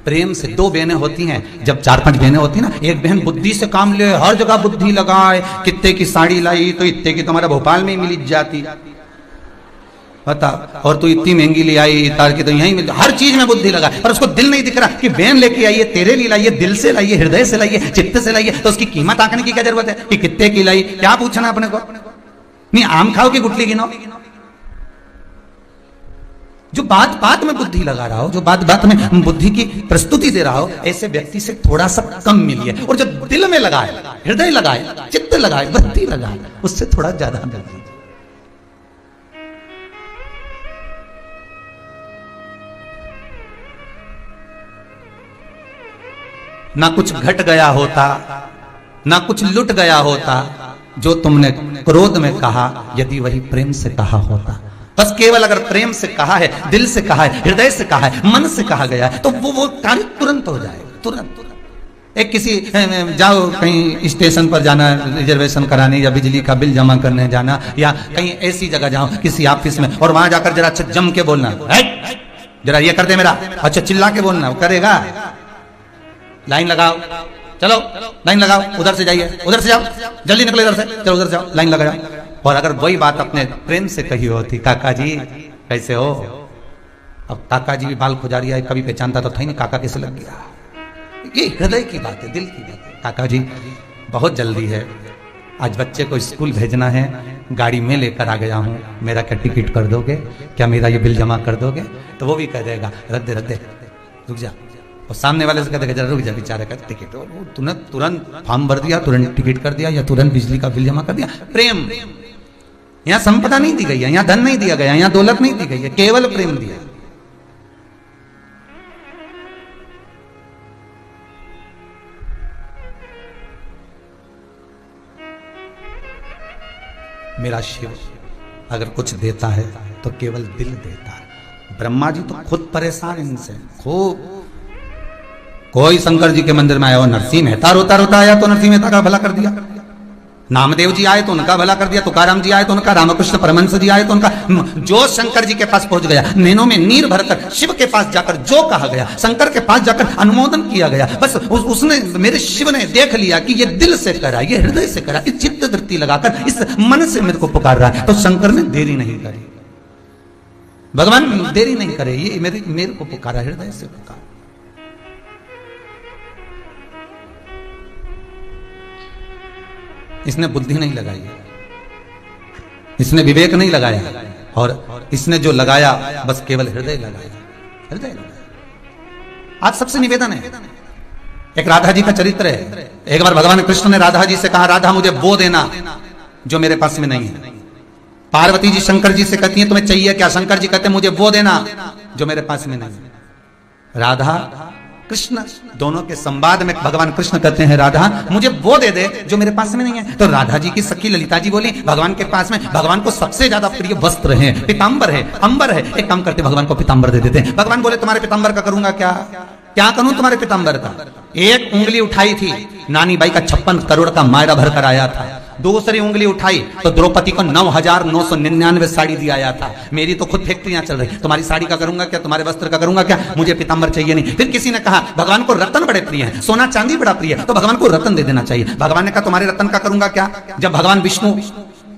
प्रेम से दो बहनें होती हैं, जब 4-5 बहनें होती हैं ना, एक बहन बुद्धि से काम ले, हर जगह बुद्धि लगाए, कितने की साड़ी लाई तो इतने की तुम्हारा भोपाल में ही मिल जाती, बता, और तू इतनी महंगी ले आई तार की तो यहीं मिल, हर चीज में बुद्धि लगाए, पर उसको दिल नहीं दिख रहा कि बहन लेके आई है, तेरे लिए लाई है, दिल से लाई है, हृदय से लाई है, चित्त से लाई है, तो उसकी कीमत आंकने की क्या जरूरत है कि कितने की लाई, क्या पूछना अपने को, नहीं आम खाओ कि गुटली गिनो। जो बात बात में बुद्धि लगा रहा हो, जो बात बात में बुद्धि की प्रस्तुति दे रहा हो, ऐसे व्यक्ति से थोड़ा सा कम मिलिए, और जो दिल में लगाए, हृदय लगाए, चित्त लगाए, बुद्धि लगाए, उससे थोड़ा ज्यादा मिलिए। ना कुछ घट गया होता, ना कुछ लुट गया होता, जो तुमने क्रोध में कहा, यदि वही प्रेम से कहा होता। बस केवल अगर प्रेम से कहा है, दिल से कहा है, हृदय से कहा है, मन से कहा गया है, तो वो कार्य तुरंत हो जाए, तुरंत। एक किसी जाओ कहीं स्टेशन पर जाना, रिजर्वेशन कराने या बिजली का बिल जमा करने जाना, या कहीं ऐसी जगह जाओ किसी ऑफिस में, और वहां जाकर जरा अच्छा जम के बोलना, जरा ये कर दे मेरा, अच्छा चिल्ला के बोलना, वो करेगा? लाइन लगाओ, चलो लाइन लगाओ, उधर से जाइए, उधर से जाओ, जल्दी निकलो इधर से, चलो उधर जाओ, लाइन लगा जाओ। और अगर वही बात अपने प्रेम से कही होती, काका जी कैसे हो, अब काका जी भी बाल खुजारिया है, कभी पहचानता तो था ही नहीं, काका कैसे लग गया, ये हृदय की बात है, दिल की बात है। काका जी बहुत जल्दी है, आज बच्चे को स्कूल भेजना है, गाड़ी में लेकर आ गया हूँ, मेरा क्या टिकट कर दोगे, क्या मेरा ये बिल जमा कर दोगे? तो वो भी कह देगा रद्दे रद्दे, रुक जा, और सामने वाले से कहते जरा रुक जा बेचारे का टिकट, तुरंत फॉर्म भर दिया, तुरंत टिकट कर दिया, या तुरंत बिजली का बिल जमा कर दिया। प्रेम, यहाँ संपदा नहीं दी गई है, यहाँ धन नहीं दिया गया, यहाँ दौलत नहीं दी गई है, केवल प्रेम दिया। मेरा शिव अगर कुछ देता है तो केवल दिल देता है। ब्रह्मा जी तो खुद परेशान इनसे, खूब। कोई शंकर जी के मंदिर में आया हो, नरसिंह मेहता रोता रोता आया तो नरसिंह मेहता का भला कर दिया, नामदेव जी आए तो उनका भला कर दिया, तुकाराम जी आए तो उनका, रामकृष्ण परमहंस जी आए तो उनका, जो शंकर जी के पास पहुंच गया, नैनों में नीर भरकर शिव के पास जाकर जो कहा गया, शंकर के पास जाकर अनुमोदन किया गया, बस उसने, मेरे शिव ने देख लिया कि ये दिल से करा, ये हृदय से करा, इस चित्त वृत्ति लगाकर इस मन से मेरे को पुकार रहा है, तो शंकर ने देरी नहीं करी, भगवान देरी नहीं करे, ये मेरे को पुकारा, हृदय से पुकारा। इसने बुद्धि नहीं लगाई, इसने विवेक नहीं लगाया, और इसने जो लगाया बस केवल हृदय लगाया, हृदय लगाया। आज सबसे निवेदन है, एक राधा जी का चरित्र है। एक बार भगवान कृष्ण ने राधा जी से कहा, राधा मुझे वो देना जो मेरे पास में नहीं है। पार्वती जी शंकर जी से कहती हैं तुम्हें चाहिए क्या? शंकर जी कहते हैं मुझे वो देना जो मेरे पास में नहीं है। राधा कृष्ण दोनों के संवाद में भगवान कृष्ण कहते हैं, राधा मुझे वो दे दे जो मेरे पास में नहीं है। तो राधा जी की सखी ललिता जी बोली, भगवान के पास में, भगवान को सबसे ज्यादा प्रिय वस्त्र है, पीतांबर है, अंबर है, एक काम करते भगवान को पीतांबर दे देते हैं। भगवान बोले तुम्हारे पीतांबर का करूंगा क्या, क्या करूं तुम्हारे पीतांबर का? एक उंगली उठाई थी, नानी बाई का 56 करोड़ का मायरा भर कर आया था। दूसरी उंगली उठाई तो द्रौपदी को 9,999 साड़ी दिया आया था। मेरी तो खुद फैक्ट्रियां चल रही, तुम्हारी साड़ी का करूंगा क्या, तुम्हारे वस्त्र का करूंगा क्या, मुझे पीतांबर चाहिए नहीं। फिर किसी ने कहा भगवान को रत्न बड़े प्रिय है, सोना चांदी बड़ा प्रिय है, तो भगवान को रत्न दे देना चाहिए। भगवान ने कहा तुम्हारे रत्न का करूंगा क्या? जब भगवान विष्णु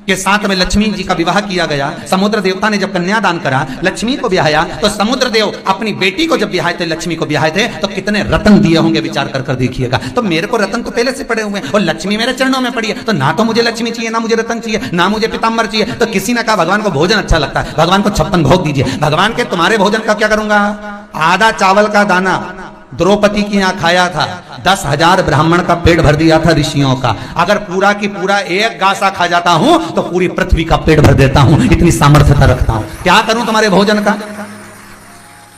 के साथ में लक्ष्मी जी का विवाह किया गया, समुद्र देवता ने जब कन्यादान करा, लक्ष्मी को ब्याया, तो समुद्र देव अपनी बेटी को जब ब्याहे थे, लक्ष्मी को ब्याहे थे, तो कितने रत्न दिए होंगे विचार कर देखिएगा। तो मेरे को रत्न तो पहले से पड़े हुए हैं और लक्ष्मी मेरे चरणों में पड़ी है, तो ना तो मुझे लक्ष्मी चाहिए, ना मुझे रत्न चाहिए, ना मुझे पीतांबर चाहिए। तो किसी ने कहा भगवान को भोजन अच्छा लगता है, भगवान को 56 भोग दीजिए। भगवान के तुम्हारे भोजन का क्या करूंगा? आधा चावल का दाना द्रौपदी की यहाँ खाया था, 10,000 ब्राह्मण का पेट भर दिया था ऋषियों का। अगर पूरा की पूरा एक गासा खा जाता हूं तो पूरी पृथ्वी का पेट भर देता हूं, इतनी सामर्थ्यता रखता हूं। क्या करूं तुम्हारे भोजन का?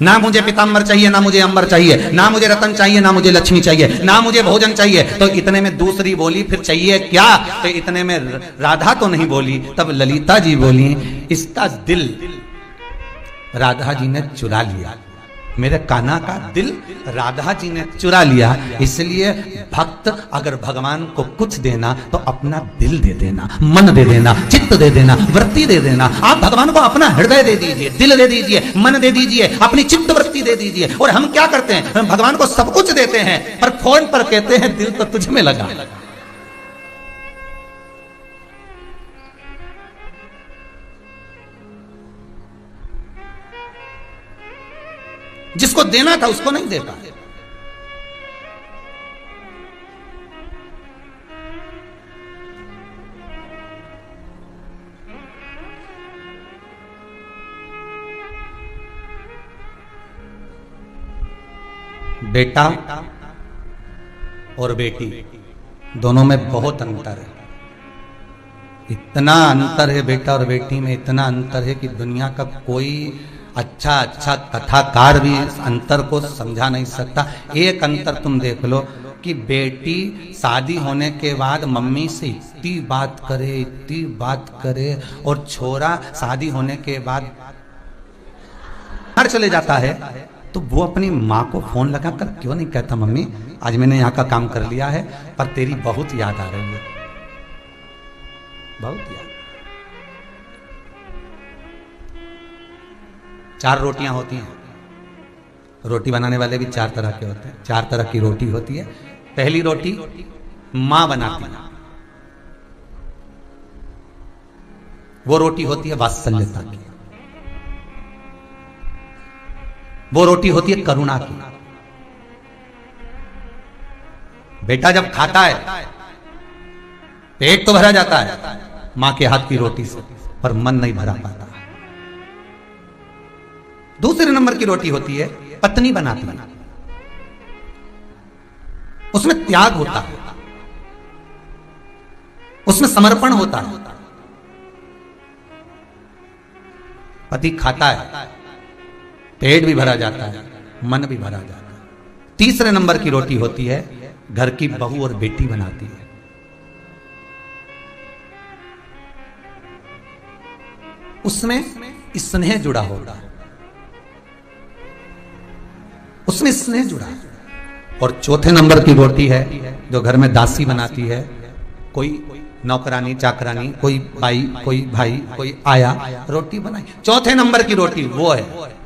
ना मुझे पीतांबर चाहिए, ना मुझे अंबर चाहिए, ना मुझे रतन चाहिए, ना मुझे लक्ष्मी चाहिए, ना मुझे भोजन चाहिए। तो इतने में दूसरी बोली फिर चाहिए क्या? तो इतने में राधा तो नहीं बोली, तब ललिता जी बोली, इसका दिल राधा जी ने चुरा लिया। मेरे कान्हा का दिल राधा जी ने चुरा लिया। इसलिए भक्त अगर भगवान को कुछ देना तो अपना दिल दे देना, मन दे देना, चित्त दे देना, वृत्ति दे देना। आप भगवान को अपना हृदय दे दीजिए, दिल दे दीजिए, मन दे दीजिए, अपनी चित्त वृत्ति दे दीजिए। और हम क्या करते हैं, हम भगवान को सब कुछ देते हैं पर फोन पर कहते हैं दिल तो तुझ में लगा। जिसको देना था उसको नहीं देता। बेटा और बेटी दोनों में बहुत अंतर है। इतना अंतर है बेटा और बेटी में, इतना अंतर है कि दुनिया का कोई अच्छा कथाकार भी इस अंतर को समझा नहीं सकता। एक अंतर तुम देख लो कि बेटी शादी होने के बाद मम्मी से इतनी बात करे और छोरा शादी होने के बाद घर चले जाता है तो वो अपनी माँ को फोन लगाकर क्यों नहीं कहता, मम्मी आज मैंने यहाँ का काम कर लिया है पर तेरी बहुत याद आ रही है, बहुत याद। 4 रोटियां होती हैं, रोटी बनाने वाले भी 4 तरह के होते हैं। 4 तरह की रोटी होती है। पहली रोटी मां बनाती है, वो रोटी होती है वात्सल्यता की, वो रोटी होती है करुणा की। बेटा जब खाता है पेट तो भरा जाता है मां के हाथ की रोटी से, पर मन नहीं भरा पाता। दूसरे नंबर की रोटी होती है पत्नी बनाती है, उसमें त्याग होता है, उसमें समर्पण होता है। पति खाता है पेट भी भरा जाता है, मन भी भरा जाता है। तीसरे नंबर की रोटी होती है घर की बहू और बेटी बनाती है। उसमें स्नेह जुड़ा होगा, उसमें स्नेह जुड़ा। और चौथे नंबर की रोटी है जो घर में दासी बनाती है, कोई नौकरानी चाकरानी, कोई बाई, कोई भाई, कोई आया, रोटी बनाई। चौथे नंबर की रोटी वो है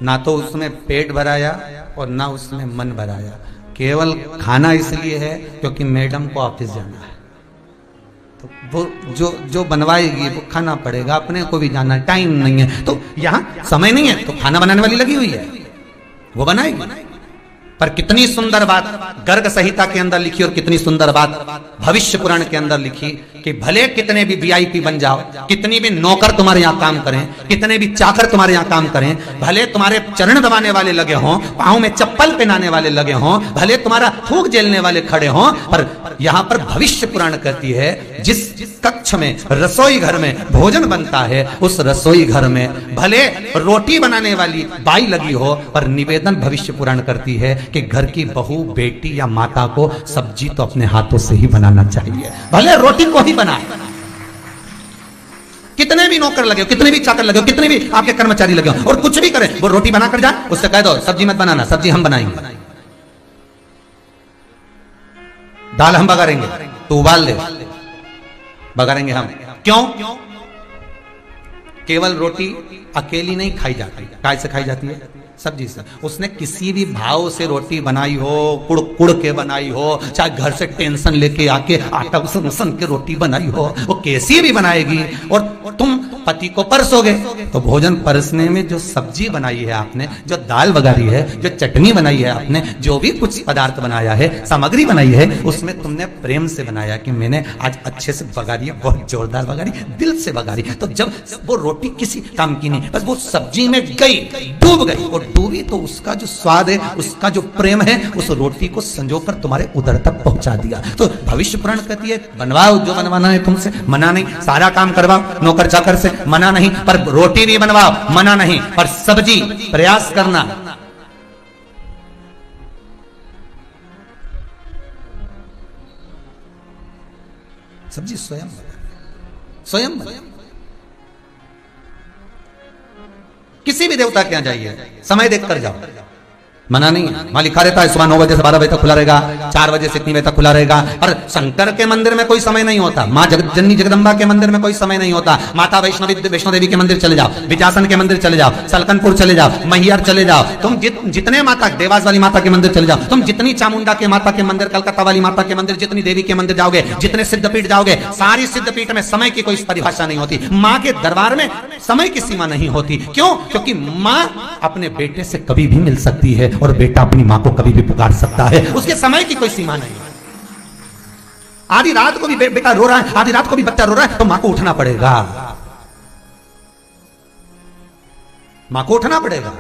ना तो उसमें पेट भराया और ना उसमें मन भराया, केवल खाना इसलिए है क्योंकि मैडम को ऑफिस जाना है, तो वो जो बनवाएगी वो खाना पड़ेगा, अपने को भी जाना, टाइम नहीं है तो यहाँ समय नहीं है तो खाना बनाने वाली लगी हुई है, वो बनाएगी। पर कितनी सुंदर बात गर्ग संहिता के अंदर लिखी और कितनी सुंदर बात भविष्य पुराण के अंदर लिखी कि भले कितने भी वीआईपी बन जाओ, कितनी भी नौकर तुम्हारे यहाँ काम करें, कितने भी चाकर तुम्हारे यहाँ काम करें, भले तुम्हारे चरण दबाने वाले लगे हों, पांव में चप्पल पहनाने वाले लगे हों, भले तुम्हारा थूक झेलने वाले खड़े हों, पर यहाँ पर भविष्य पुराण कहती है जिस कक्ष में रसोई घर में भोजन बनता है उस रसोई घर में भले रोटी बनाने वाली बाई लगी हो, पर निवेदन भविष्य पुराण करती है कि घर की बहू बेटी या माता को सब्जी तो अपने हाथों से ही बनाना चाहिए, भले रोटी को ही बनाए। कितने भी नौकर लगे हो, कितने भी चाकर लगे हो, कितने भी आपके कर्मचारी लगे हो और कुछ भी करें, वो रोटी बना कर जाए, उससे कह दो सब्जी मत बनाना, सब्जी हम बनाएंगे, दाल हम बघारेंगे, तू उबाल दे, बघारेंगे हम। क्यों? केवल रोटी अकेली नहीं खाई जाती, काय से खाई जाती है? सब्जी से। उसने किसी भी भाव से रोटी बनाई हो, कुड़ कुड़ के बनाई हो, चाहे घर से टेंशन लेके आके आटा उसन उसन के रोटी बनाई हो, वो कैसी भी बनाएगी। और तुम पति को परसोगे तो भोजन परसने में जो सब्जी बनाई है आपने, जो दाल बघारी है, जो चटनी बनाई है आपने, जो भी कुछ पदार्थ बनाया है, सामग्री बनाई है, उसमें तुमने प्रेम से बनाया कि मैंने आज अच्छे से बघारी है, बहुत जोरदार बघारी, दिल से बघारी। तो जब वो रोटी किसी काम की नहीं, बस वो सब्जी में गई, डूब गई, और डूबी तो उसका जो स्वाद है, उसका जो प्रेम है, उस रोटी को संजोकर तुम्हारे उदर तक पहुंचा दिया। तो भविष्य पुराण कहती है बनवाओ जो बनवाना है तुमसे, मना नहीं, सारा काम करवाओ नौकर चाकर से, मना नहीं, पर रोटी भी बनवाओ, मना नहीं, पर सब्जी प्रयास करना। सब्जी स्वयं किसी भी देवता के यहाँ जाइए, समय देख कर जाओ, मना नहीं है। वहां लिखा रहता है सुबह 9 बजे से 12 बजे तक खुला रहेगा, 4 बजे से इतनी बजे तक खुला रहेगा। और शंकर के मंदिर में कोई समय नहीं होता, माँ जननी जगदम्बा के मंदिर में कोई समय नहीं होता, माता वैष्णो देवी के मंदिर चले जाओ, विजासन के मंदिर चले जाओ, सलकनपुर चले जाओ, मैहर चले जाओ, तुम जितने माता, देवास वाली माता के मंदिर चले जाओ, तुम जितनी चामुंडा के माता के मंदिर, कलकत्ता वाली माता के मंदिर, जितनी देवी के मंदिर जाओगे, जितने सिद्धपीठ जाओगे, सारी सिद्धपीठ में समय की कोई परिभाषा नहीं होती। माँ के दरबार में समय की सीमा नहीं होती। क्यों? क्योंकि माँ अपने बेटे से कभी भी मिल सकती है और बेटा अपनी मां को कभी भी पुकार सकता है, उसके समय की कोई सीमा नहीं है। आधी रात को भी बेटा रो रहा है, आधी रात को भी बच्चा रो रहा है, तो मां को उठना पड़ेगा, मां को उठना पड़ेगा।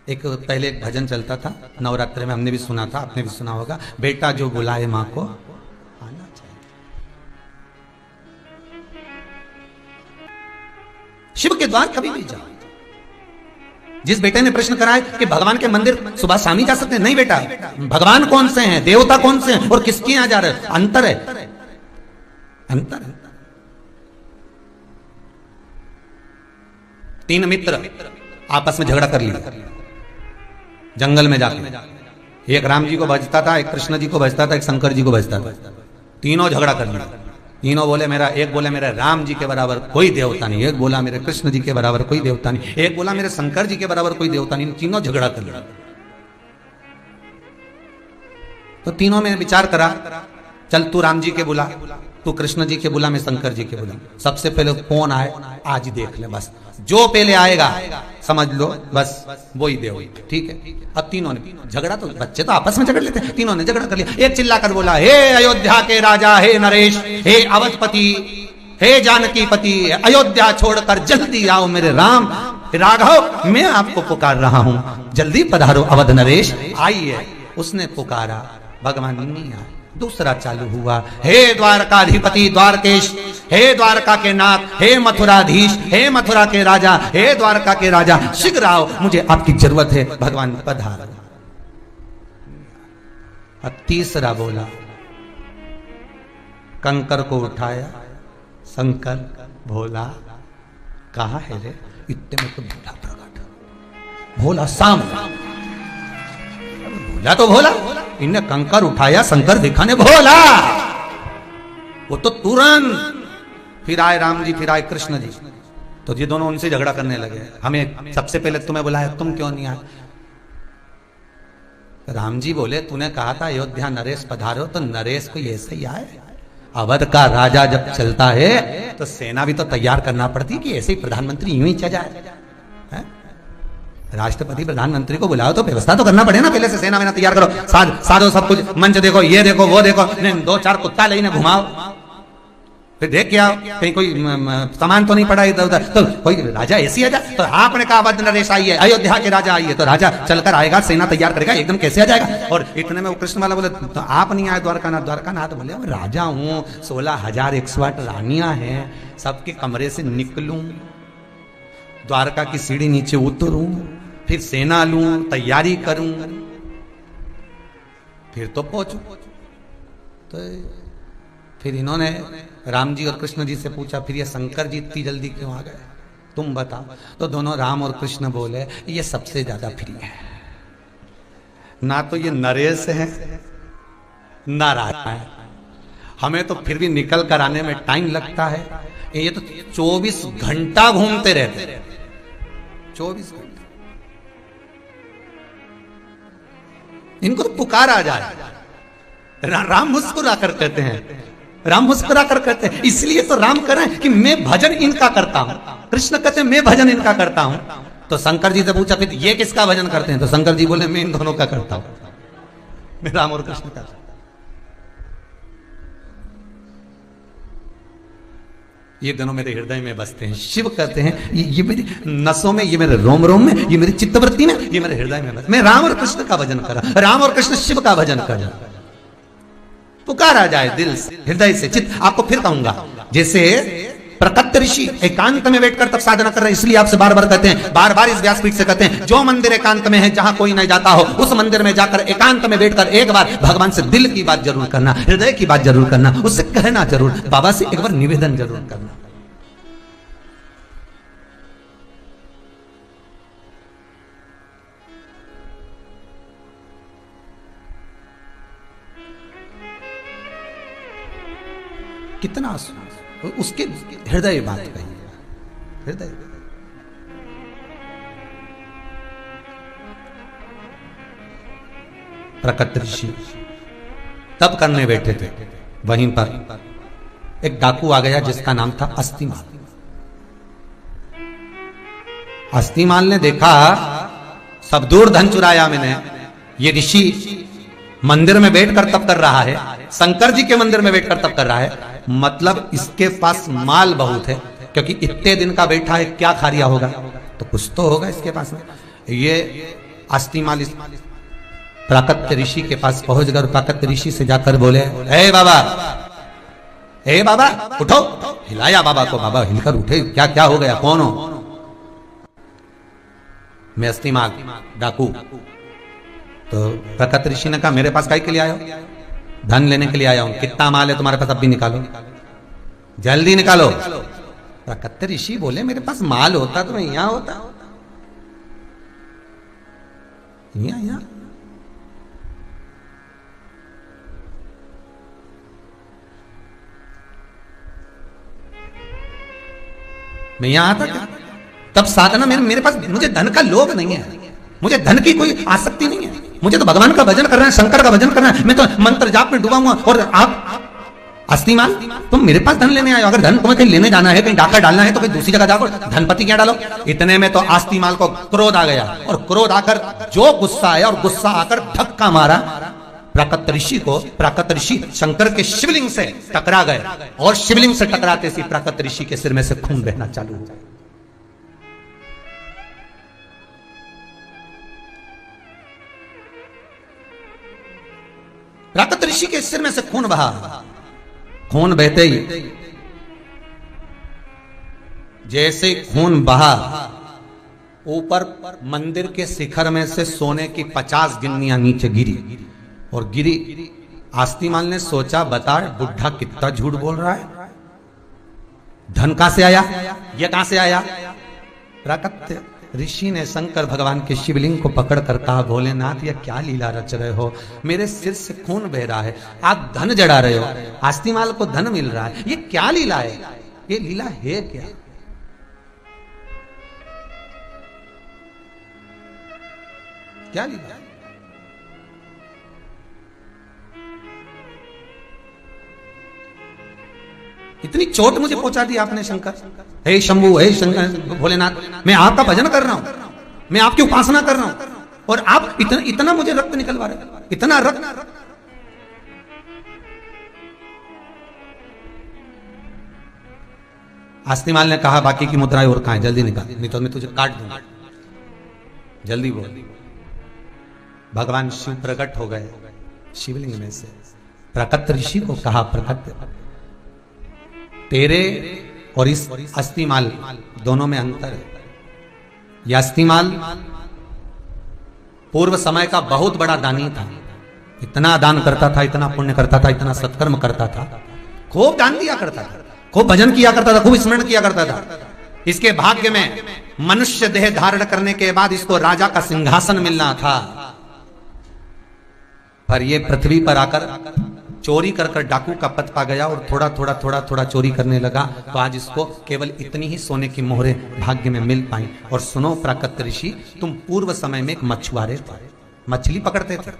एक पहले एक भजन चलता था नवरात्र में, हमने भी सुना था, आपने भी सुना होगा, बेटा जो बुलाए मां को आना चाहिए। शिव के द्वार कभी भी जाओ। जिस बेटे ने प्रश्न करा है कि भगवान के मंदिर सुबह शाम ही जा सकते हैं, नहीं बेटा, भगवान कौन से हैं, देवता कौन से हैं और किसके यहां जा रहे हैं, अंतर है, अंतर है। 3 मित्र आपस में झगड़ा कर लिया जंगल में जाके, एक राम जी को भजता था, एक कृष्ण जी को भजता था, एक शंकर जी को भजता था, तीनों झगड़ा कर लिया। तीनों बोले एक बोले मेरे राम जी के बराबर कोई देवता नहीं, एक बोला मेरे कृष्ण जी के बराबर कोई देवता नहीं, एक बोला मेरे शंकर जी के बराबर कोई देवता नहीं, तीनों झगड़ा कर लिया। तो तीनों में विचार करा, चल तू राम जी के बुला, तू कृष्ण जी के बुला, मैं शंकर जी के बुला, सबसे पहले कौन आए आज ही देख ले, बस जो पहले आएगा समझ लो बस वो ही देव, ठीक है। अब तीनों ने झगड़ा, तो बच्चे तो आपस में झगड़ लेते हैं, तीनों ने झगड़ा कर लिया। एक चिल्ला कर बोला, हे अयोध्या के राजा, हे नरेश, हे अवधपति, हे जानकी पति, अयोध्या छोड़कर जल्दी आओ मेरे राम राघव, मैं आपको पुकार रहा हूं, जल्दी पधारो अवध नरेश, आइए। उसने पुकारा, भगवान नहीं आए। दूसरा चालू हुआ, हे द्वारकाधिपति द्वारकेश, हे द्वारका के नाथ, हे मथुराधीश, हे मथुरा के राजा, हे द्वारका के राजा, शीघ्र आओ, मुझे आपकी जरूरत है, भगवान पधारो। अब तीसरा बोला, कंकर को उठाया, शंकर भोला कहा है रे, इतने में तो भोला प्रकट, भोला सामने, भोला तो भोला, इनने कंकर उठाया, शंकर देखा ने भोला, वो तो तुरंत, फिर आए राम जी, फिर आए कृष्ण जी, तो ये दोनों उनसे झगड़ा करने लगे, हमें सबसे पहले तुम्हें बुलाया, तुम क्यों नहीं आए? राम जी बोले, तूने कहा था अयोध्या नरेश पधारो, तो नरेश को ऐसे ही आए, अवध का राजा जब चलता है तो सेना भी तो तैयार करना पड़ती कि ऐसे ही प्रधानमंत्री यूं ही चल जाए, राष्ट्रपति प्रधानमंत्री को बुलाओ तो व्यवस्था तो करना पड़े ना, पहले से सेना वेना तैयार करो, साधो सब कुछ, मंच देखो, ये देखो वो देखो, 2-4 कुत्ता लेने घुमाओ, फिर देख क्या कहीं कोई सामान तो नहीं पड़ा इधर उधर, तो कोई राजा ऐसी आ जाए, तो आपने कहा अवध नरेश आइए, अयोध्या के राजा आइए, तो राजा चलकर आएगा, सेना तैयार करेगा, एकदम कैसे आ जाएगा? और इतने में वो कृष्ण वाला बोले, तो आप नहीं आए द्वारकानाथ बोले, राजा हूँ, 16,108 रानियां हैं, सबके कमरे से निकलूं, द्वारका की सीढ़ी नीचे उतरूं, फिर सेना लूं, तैयारी करूं, फिर तो पहुंचू। तो फिर इन्होंने राम जी और कृष्ण जी से पूछा, फिर ये शंकर जी इतनी जल्दी क्यों आ गए, तुम बताओ। तो दोनों राम और कृष्ण बोले, ये सबसे ज्यादा प्रिय है, ना तो ये नरेश है ना राजा है, हमें तो फिर भी निकल कर आने में टाइम लगता है, ये तो 24 घंटा घूमते रहते, 24 घंटे, इनको तो पुकार आ जाए। राम मुस्कुरा कर कहते हैं, राम मुस्कुरा कर कहते हैं, इसलिए तो राम कह रहे हैं कि मैं भजन इनका करता हूं, कृष्ण कहते हैं मैं भजन इनका करता हूं। तो शंकर जी से पूछा, फिर ये किसका भजन करते हैं? तो शंकर जी बोले, मैं इन दोनों का करता हूं, मैं राम और कृष्ण का। ये दोनों मेरे हृदय में बसते हैं। शिव कहते हैं ये मेरी नसों में, ये मेरे रोम रोम में, ये मेरी चित्तवृत्ति में, ये मेरे हृदय में बस। मैं राम और कृष्ण का भजन कर रहा, राम और कृष्ण शिव का भजन कर रहा। पुकार आ जाए दिल से, हृदय से, चित्त। आपको फिर कहूंगा, जैसे प्रकट ऋषि एकांत में बैठकर तब साधना कर रहे हैं, इसलिए आपसे बार बार कहते हैं, बार बार इस व्यासपीठ से कहते हैं, जो मंदिर एकांत में है, जहां कोई नहीं जाता हो, उस मंदिर में जाकर एकांत में बैठकर एक बार भगवान से दिल की बात जरूर करना, हृदय की बात जरूर करना, उससे कहना जरूर, बाबा से एक बार निवेदन जरूर करना। कितना उसके हृदय बात कही, हृदय। प्रकट ऋषि तब करने बैठे थे, वहीं पर एक डाकू आ गया जिसका नाम था अस्तिमाल। अस्तिमाल ने देखा सब दूर धन चुराया मैंने, ये ऋषि मंदिर में बैठकर तप कर रहा है, शंकर जी के मंदिर में बैठकर तप कर रहा है, मतलब इसके पास माल बहुत है, क्योंकि इतने दिन का बैठा है, क्या खा रिया होगा, तो कुछ तो होगा इसके पास में। ये अस्तिमाल प्राकट्य ऋषि के पास पहुंच गए, प्राकट्य ऋषि से जाकर बोले, हे बाबा, हे बाबा उठो। हिलाया बाबा को, बाबा हिलकर उठे, क्या क्या हो गया, कौन हो? मैं अस्तिमाल डाकू। तो प्रकट ऋषि ने कहा, मेरे पास काय के लिए आए हो? धन लेने के लिए आया हूं। कितना माल है तुम्हारे पास, अब भी निकालो, जल्दी निकालो। प्रकट ऋषि बोले, मेरे पास माल होता तो मैं यहां होता, यहां मैं यहां आता क्या? तब साधना मेरे पास, मुझे धन का लोभ नहीं है, मुझे धन की कोई आसक्ति नहीं है, मुझे तो भगवान का भजन करना है, शंकर का भजन करना है, मैं तो मंत्र जाप में डूबा हुआ। और आप अस्तिमाल, तुम मेरे पास धन लेने आए हो? अगर धन तुम्हें कहीं लेने जाना है, कहीं डाका डालना है, तो कहीं दूसरी जगह जाकर धनपति क्या डालो। इतने में तो अस्तिमाल को क्रोध आ गया, और क्रोध आकर जो गुस्सा आया, और गुस्सा आकर धक्का मारा प्राकट ऋषि को। प्राकट ऋषि शंकर के शिवलिंग से टकरा गए, और शिवलिंग से टकराते सी प्राकट ऋषि के सिर में से खून बहना चालू हो गया। प्राकट ऋषि के सिर में से खून बहा। खून बहते ही जैसे खून बहा, ऊपर मंदिर के शिखर में से सोने की 50 गिन्नियां नीचे गिरी, और गिरी। अस्तिमाल ने सोचा, बता बुढ़ा कितना झूठ बोल रहा है, धन कहां से आया, ये कहां से आया? प्राकट्य ऋषि ने शंकर भगवान के शिवलिंग को पकड़कर कहा, भोलेनाथ ये क्या लीला रच रहे हो, मेरे सिर से खून बह रहा है, आप धन जड़ा रहे हो, अस्तिमाल को धन मिल रहा है, ये क्या लीला है, ये लीला है क्या? क्या लीला? इतनी चोट मुझे पहुंचा दी आपने शंकर। हे शंभू, हे शंकर भोलेनाथ, मैं आपका भजन कर रहा हूं, मैं आपकी उपासना कर रहा हूं, और आप इतना मुझे रक्त निकलवा रहे, इतना रक्त। अस्तिमाल ने कहा, बाकी की मुद्राएं और कहां है, जल्दी निकाल, नहीं तो मैं तुझे काट दूंगा, जल्दी बोल। भगवान शिव प्रकट हो गए शिवलिंग में से। प्रकट ऋषि को कहा, प्रकट तेरे और इस अस्तिमाल दोनों में अंतर है। यह अस्तिमाल पूर्व समय का बहुत बड़ा दानी था, इतना दान करता था, इतना पुण्य करता था, इतना सत्कर्म करता था, खूब दान दिया करता था, खूब भजन किया करता था, खूब स्मरण किया करता था। इसके भाग्य में मनुष्य देह धारण करने के बाद इसको राजा का सिंहासन मिलना था, पर यह पृथ्वी पर आकर चोरी कर डाकू का पद पा गया, और थोड़ा चोरी करने लगा, तो आज इसको केवल इतनी ही सोने की मोहरें भाग्य में मिल पाई। और सुनो प्राकट ऋषि, तुम पूर्व समय में एक मछुआरे थे, मछली पकड़ते थे,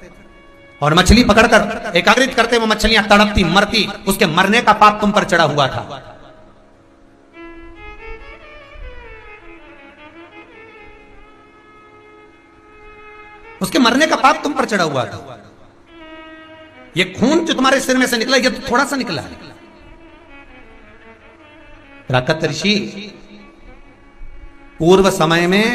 और मछली पकड़कर एकाग्रित करते वो मछलियां तड़पती मरती, उसके मरने का पाप तुम पर चढ़ा हुआ था। उसके मरने का पाप तुम पर चढ़ा हुआ था। ये खून जो तुम्हारे सिर में से निकला, ये तो थोड़ा सा निकला है। प्राकट ऋषि, पूर्व समय में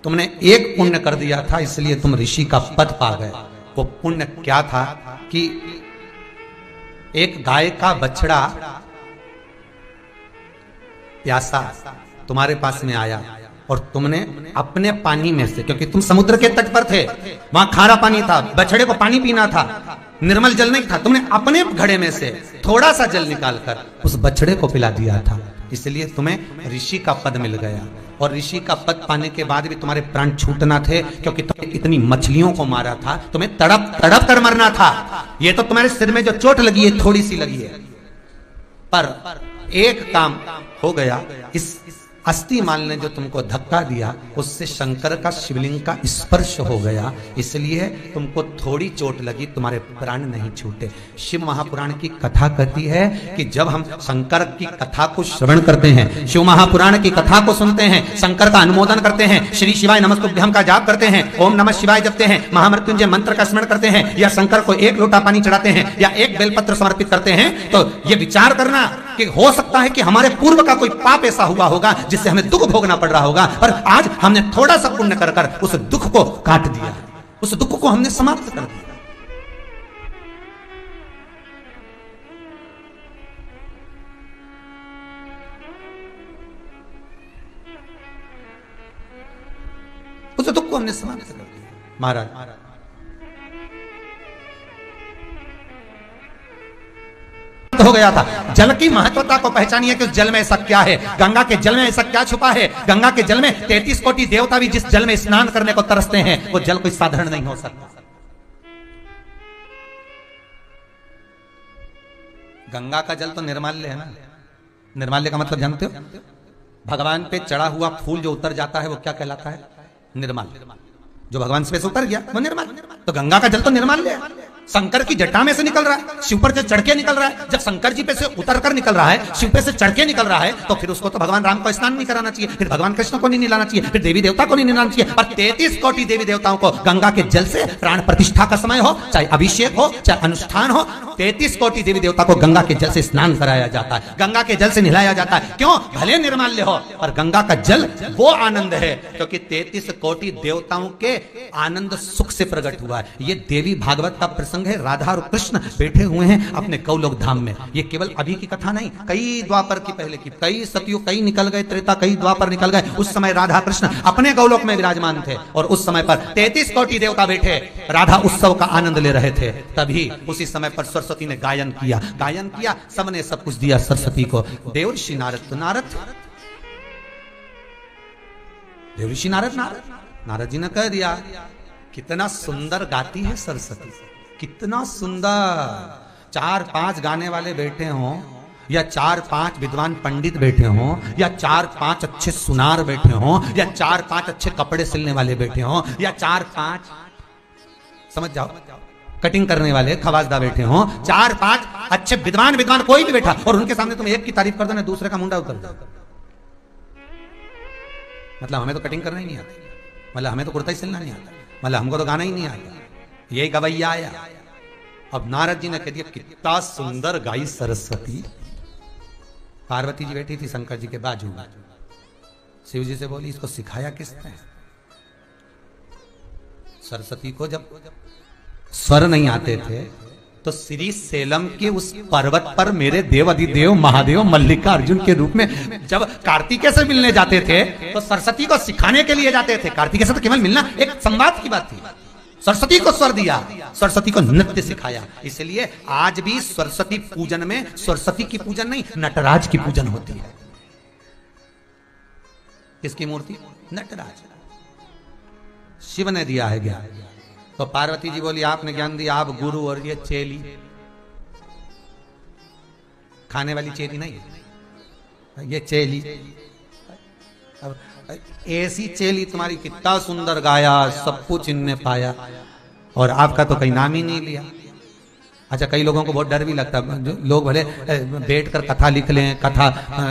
तुमने एक पुण्य कर दिया था, इसलिए तुम ऋषि का पद पा गए। वो पुण्य क्या था कि एक गाय का बछड़ा प्यासा तुम्हारे पास में आया, और तुमने अपने पानी में से, क्योंकि तुम समुद्र के तट पर थे, वहां खारा पानी था, बछड़े को पानी पीना था, निर्मल जल नहीं था, तुमने अपने घड़े में से थोड़ा सा जल निकालकर उस बछड़े को पिला दिया था, इसलिए तुम्हें ऋषि का पद मिल गया। और ऋषि का पद पाने के बाद भी तुम्हारे प्राण छूटना थे, क्योंकि तुमने इतनी मछलियों को मारा था, तुम्हें तड़प तड़प कर मरना था। ये तो तुम्हारे सिर में जो चोट लगी है थोड़ी सी लगी है, पर एक काम हो गया, इस अस्थि माल ने जो तुमको धक्का दिया उससे शंकर का शिवलिंग का स्पर्श हो गया, इसलिए तुमको थोड़ी चोट लगी, तुम्हारे प्राण नहीं छूटे। शिव महापुराण की कथा कहती है कि जब हम शंकर की कथा को श्रवण करते हैं, शिव महापुराण की कथा को सुनते हैं, शंकर का अनुमोदन करते हैं, श्री शिवाय नमस्तुभ्यं का जाप करते हैं, ओम नमः शिवाय जपते हैं, महामृत्युंजय मंत्र का स्मरण करते हैं, या शंकर को एक लोटा पानी चढ़ाते हैं या एक बेलपत्र समर्पित करते हैं, तो ये विचार करना कि हो सकता है कि हमारे पूर्व का कोई पाप ऐसा हुआ होगा जिससे हमें दुख भोगना पड़ रहा होगा, पर आज हमने थोड़ा सा पुण्य कर कर उस दुख को काट दिया, उस दुख को हमने समाप्त कर दिया। उस दुख को हमने समाप्त कर दिया। महाराज हो गया था। जल की महत्वता को पहचानिए कि उस जल में ऐसा क्या है, गंगा के जल में ऐसा क्या छुपा है। गंगा के जल में 33 कोटि देवता भी जिस जल में स्नान करने को तरसते हैं, वो जल कोई साधारण नहीं हो सकता। गंगा का जल तो निर्माल्य है ना। निर्माल्य का मतलब जानते हो? भगवान पे चढ़ा हुआ फूल जो उतर जाता है वो क्या कहलाता है? निर्माल्य। जो भगवान से उतर गया वो निर्माल्य। तो गंगा का जल तो निर्माल्य है, शंकर की जटा में से निकल रहा है, शिव पर से चढ़ के निकल रहा है। जब शंकर जी पे से उतर कर निकल रहा है, शिव पे से चढ़ के निकल रहा है, तो फिर उसको तो भगवान राम को स्नान नहीं कराना चाहिए, फिर भगवान कृष्ण को नहीं नहलाना चाहिए, फिर देवी देवता को नहीं नहलाना चाहिए। और 33 कोटि देवी देवताओं को गंगा के जल से प्राण प्रतिष्ठा का समय हो, चाहे अभिषेक हो, चाहे अनुष्ठान हो, 33 कोटि देवी देवता को गंगा के जल से स्नान कराया जाता है, गंगा के जल से नहलाया जाता है। क्यों? भले निर्माल्य हो, पर गंगा का जल वो आनंद है क्योंकि 33 कोटि देवताओं के आनंद सुख से प्रकट हुआ है। ये देवी भागवत का प्रसंग है। राधा और कृष्ण बैठे हुए हैं अपने कौलोक धाम में। ये केवल अभी की कथा नहीं, कई द्वापर की पहले की, कई सतयुग, कई निकल गए त्रेता, कई द्वापर निकल गए। उस समय राधा कृष्ण अपने गौलोक में विराजमान थे और उस समय पर 33 कोटि देवता बैठे राधा उत्सव का आनंद ले रहे थे। तभी उसी समय पर सरस्वती ने गायन किया, सबने सब कुछ दिया सरस्वती को। देवर्षि नारद देवर्षि नारद जी ने कह दिया, कितना सुंदर गाती है सरस्वती, कितना सुंदर। 4-5 गाने वाले बैठे हों, या 4-5 विद्वान पंडित बैठे हों, या 4-5 अच्छे सुनार बैठे हों, या 4-5 अच्छे कपड़े सिलने वाले बैठे हों, या 4-5 समझ जाओ कटिंग करने वाले खवासदा बैठे हों, 4-5 अच्छे विद्वान कोई भी बैठा, और उनके सामने तुम एक की तारीफ कर दो ना, दूसरे का मुंडा उतर दो। मतलब हमें तो कटिंग करना ही नहीं आता, मतलब हमें तो कुर्ता ही सिलना नहीं आता, मतलब हमको तो गाना ही नहीं आता, यही गवैया आया। अब नारद जी ने कह दिया, कितना सुंदर गाई सरस्वती। पार्वती जी बैठी थी शंकर जी के बाजू में, शिव जी से बोली, इसको सिखाया किसने? सरस्वती को जब स्वर नहीं आते थे तो श्री सेलम के उस पर्वत पर मेरे देव अधिदेव महादेव मल्लिकार्जुन के रूप में जब कार्तिकेय से मिलने जाते थे तो सरस्वती को सिखाने के लिए जाते थे। कार्तिकेय से तो केवल मिलना एक संवाद की बात थी, सरस्वती को स्वर दिया, सरस्वती को नृत्य सिखाया। इसलिए आज भी सरस्वती पूजन में सरस्वती की पूजन नहीं, नटराज की पूजन होती है। किसकी मूर्ति? नटराज। शिव ने दिया है ज्ञान, तो पार्वती जी बोली, आपने ज्ञान दिया, आप गुरु और ये चेली, खाने वाली चेली नहीं, ये चेली। अब ऐसी चेली तुम्हारी, कितना सुंदर गाया, सब कुछ इनने पाया, और आपका तो कहीं नाम ही नहीं लिया। अच्छा, कई लोगों को बहुत डर भी लगता है, जो लोग भले बैठकर कथा लिख लें, कथा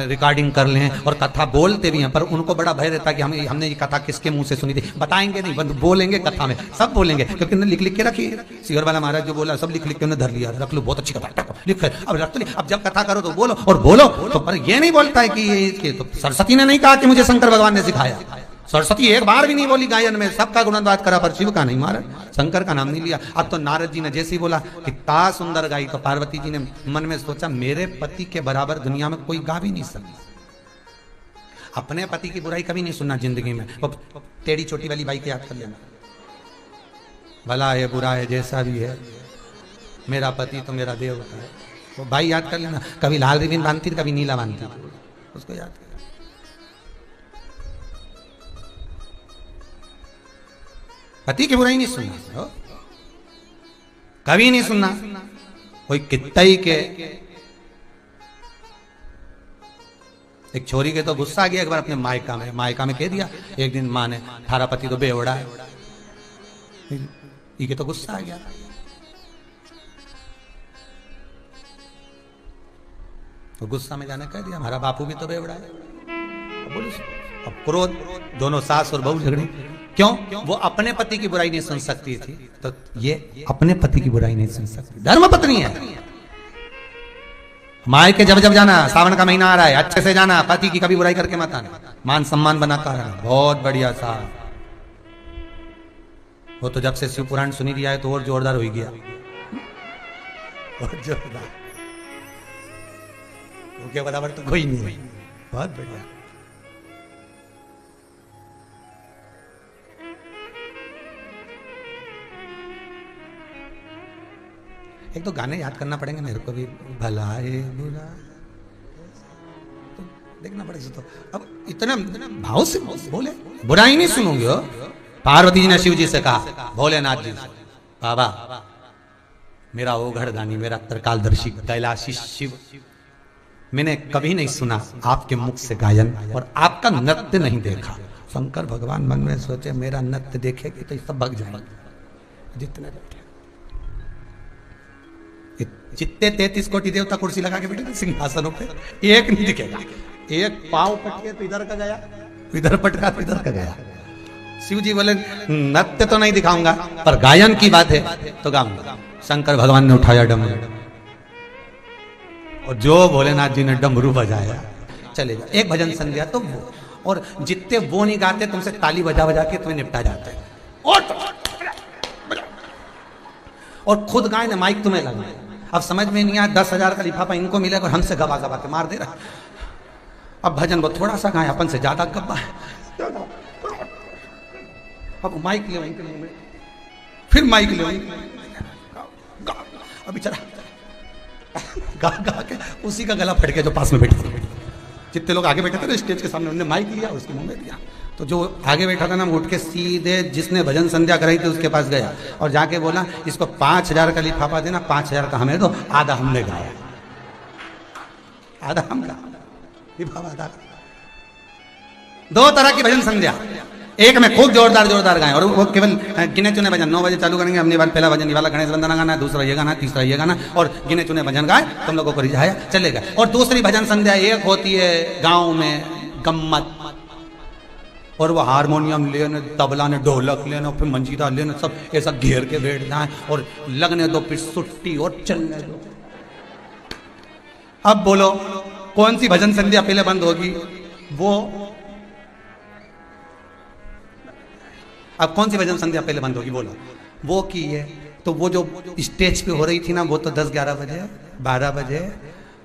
रिकॉर्डिंग कर लें और कथा बोलते भी हैं, पर उनको बड़ा भय रहता है कि हमने ये कथा किसके मुंह से सुनी थी। बताएंगे नहीं, बोलेंगे कथा में, सब बोलेंगे, क्योंकि उन्होंने लिख के रखी है। सिंगर वाला महाराज जो बोला, सब लिख के उन्हें धर लिया, रख लो, बहुत अच्छी कथा, लिख अब रख लो, अब जब कथा करो तो बोलो, और बोलो तो, पर ये नहीं बोलता है कि तो सरस्वती ने नहीं कहा कि मुझे शंकर भगवान ने सिखाया। सरस्वती एक बार भी नहीं बोली गायन में, सबका गुणगान करा, पर शिव का नहीं मारा, शंकर का नाम नहीं लिया। अब तो नारद जी ने जैसे ही बोला कितना सुंदर गाई, तो पार्वती जी ने मन में सोचा, मेरे पति के बराबर दुनिया में कोई गा भी नहीं सकता। अपने पति की बुराई कभी नहीं सुनना जिंदगी में। टेढ़ी छोटी वाली बाई को याद कर लेना, भला है बुरा है जैसा भी है, मेरा पति तो मेरा देव है, वो भाई याद कर लेना। कभी लाल रिबन बांधती थी, कभी नीला बांधती थी, उसको याद कर। पति की बुराई नहीं सुनना, कभी नहीं सुनना। कोई कितई के एक छोरी के तो गुस्सा आ गया एक बार अपने मायका में कह दिया एक दिन माँ ने, थारा पति तो बेवड़ा है, ये तो गुस्सा आ गया। तो गुस्सा में जाने कह दिया हमारा बापू भी तो बेवड़ा है। अब क्रोध, दोनों सास और बहू झगड़ी। क्यों? वो अपने पति की बुराई नहीं सुन सकती थी, तो ये अपने पति की बुराई नहीं सुन सकती। धर्म पत्नी है। माय के जब जब जाना, सावन का महीना आ रहा है, अच्छे से जाना, पति की कभी बुराई करके मत आना, मान सम्मान बनाकर रहना। बहुत बढ़िया साहब। वो तो जब से शिव पुराण सुनी दिया है तो और जोरदार हो गया, बहुत जोरदार। उसके बराबर तो कोई नहीं है। बहुत बढ़िया। एक तो गाने याद करना पड़ेंगे मेरे को भी, भला है बुरा तो देखना पड़ेगा। तो अब इतना भाव से बोले, बुराई नहीं सुनोगे हो। पार्वती जी ने शिव जी से कहा, भोलेनाथ जी बाबा मेरा ओघड़ दानी, मेरा त्रिकालदर्शी कैलाशी शिव, मैंने कभी नहीं सुना आपके मुख से गायन और आपका नृत्य नहीं देखा। शंकर भगवान मन में सोचे मेरा नृत्य देखेगी तो सब भग जाएंगे जितने बैठे। जितने 33 कोटि देवता कुर्सी लगा के बैठे थे सिंहासनों पे, एक नहीं दिखेगा। एक पांव पटके तो इधर का गया, इधर पटका तो इधर का गया। शिव जी बोले नृत्य तो नहीं दिखाऊंगा पर गायन की बात है तो गाऊंगा। शंकर भगवान ने उठाया डमरू और जो भोलेनाथ जी ने डमरू बजाया, चले जा। एक भजन संध्या तो वो, और जितने वो नहीं गाते तुमसे ताली बजा बजा के तुम्हें निपटा जाते हैं। और खुद गाए ना, माइक तुम्हें लगा। अब समझ में नहीं आया 10,000 का लिफाफा इनको मिलेगा और हमसे गवा गवा के मार दे रहा। अब भजन वो थोड़ा सा गाए, अपन से ज्यादा गब्बा है। अब माइक ले इनके मुंह में, फिर माइक ले, अब बेचारा गा गा के उसी का गला फट गया जो पास में बैठे थे। जितने लोग आगे बैठे थे ना स्टेज के सामने, उन्होंने माइक लिया उसके मुंह में दिया। तो जो आगे बैठा था ना उठ के सीधे जिसने भजन संध्या कराई थी उसके पास गया और जाके बोला इसको 5,000 का लिफाफा देना, 5,000 का हमें दो, आधा हमने गाया, आधा हम गाया लिफाफा आधा। 2 तरह की भजन संध्या, एक में खूब जोरदार जोरदार गाएं और वो केवल गिने चुने भजन। 9 बजे चालू करेंगे, हमने पहला भजन ये वाला गणेश वंदना गाना है, दूसरा ये गाना, तीसरा ये गाना, और गिने चुने भजन गाए तुम लोगों को रिझाया चलेगा। और दूसरी भजन संध्या एक होती है गांव में गम्मत, और वो हारमोनियम लेने, तबला ने, ढोलक लेना, फिर मंजीरा लेना, सब ऐसा घेर के बैठना है और लगने दो फिर सुट्टी और चलने दो। अब बोलो कौन सी भजन संध्या पहले बंद होगी? वो अब कौन सी भजन संध्या पहले बंद होगी बोलो? वो की है। तो वो जो स्टेज पे हो रही थी ना वो तो 10-11 बजे 12 बजे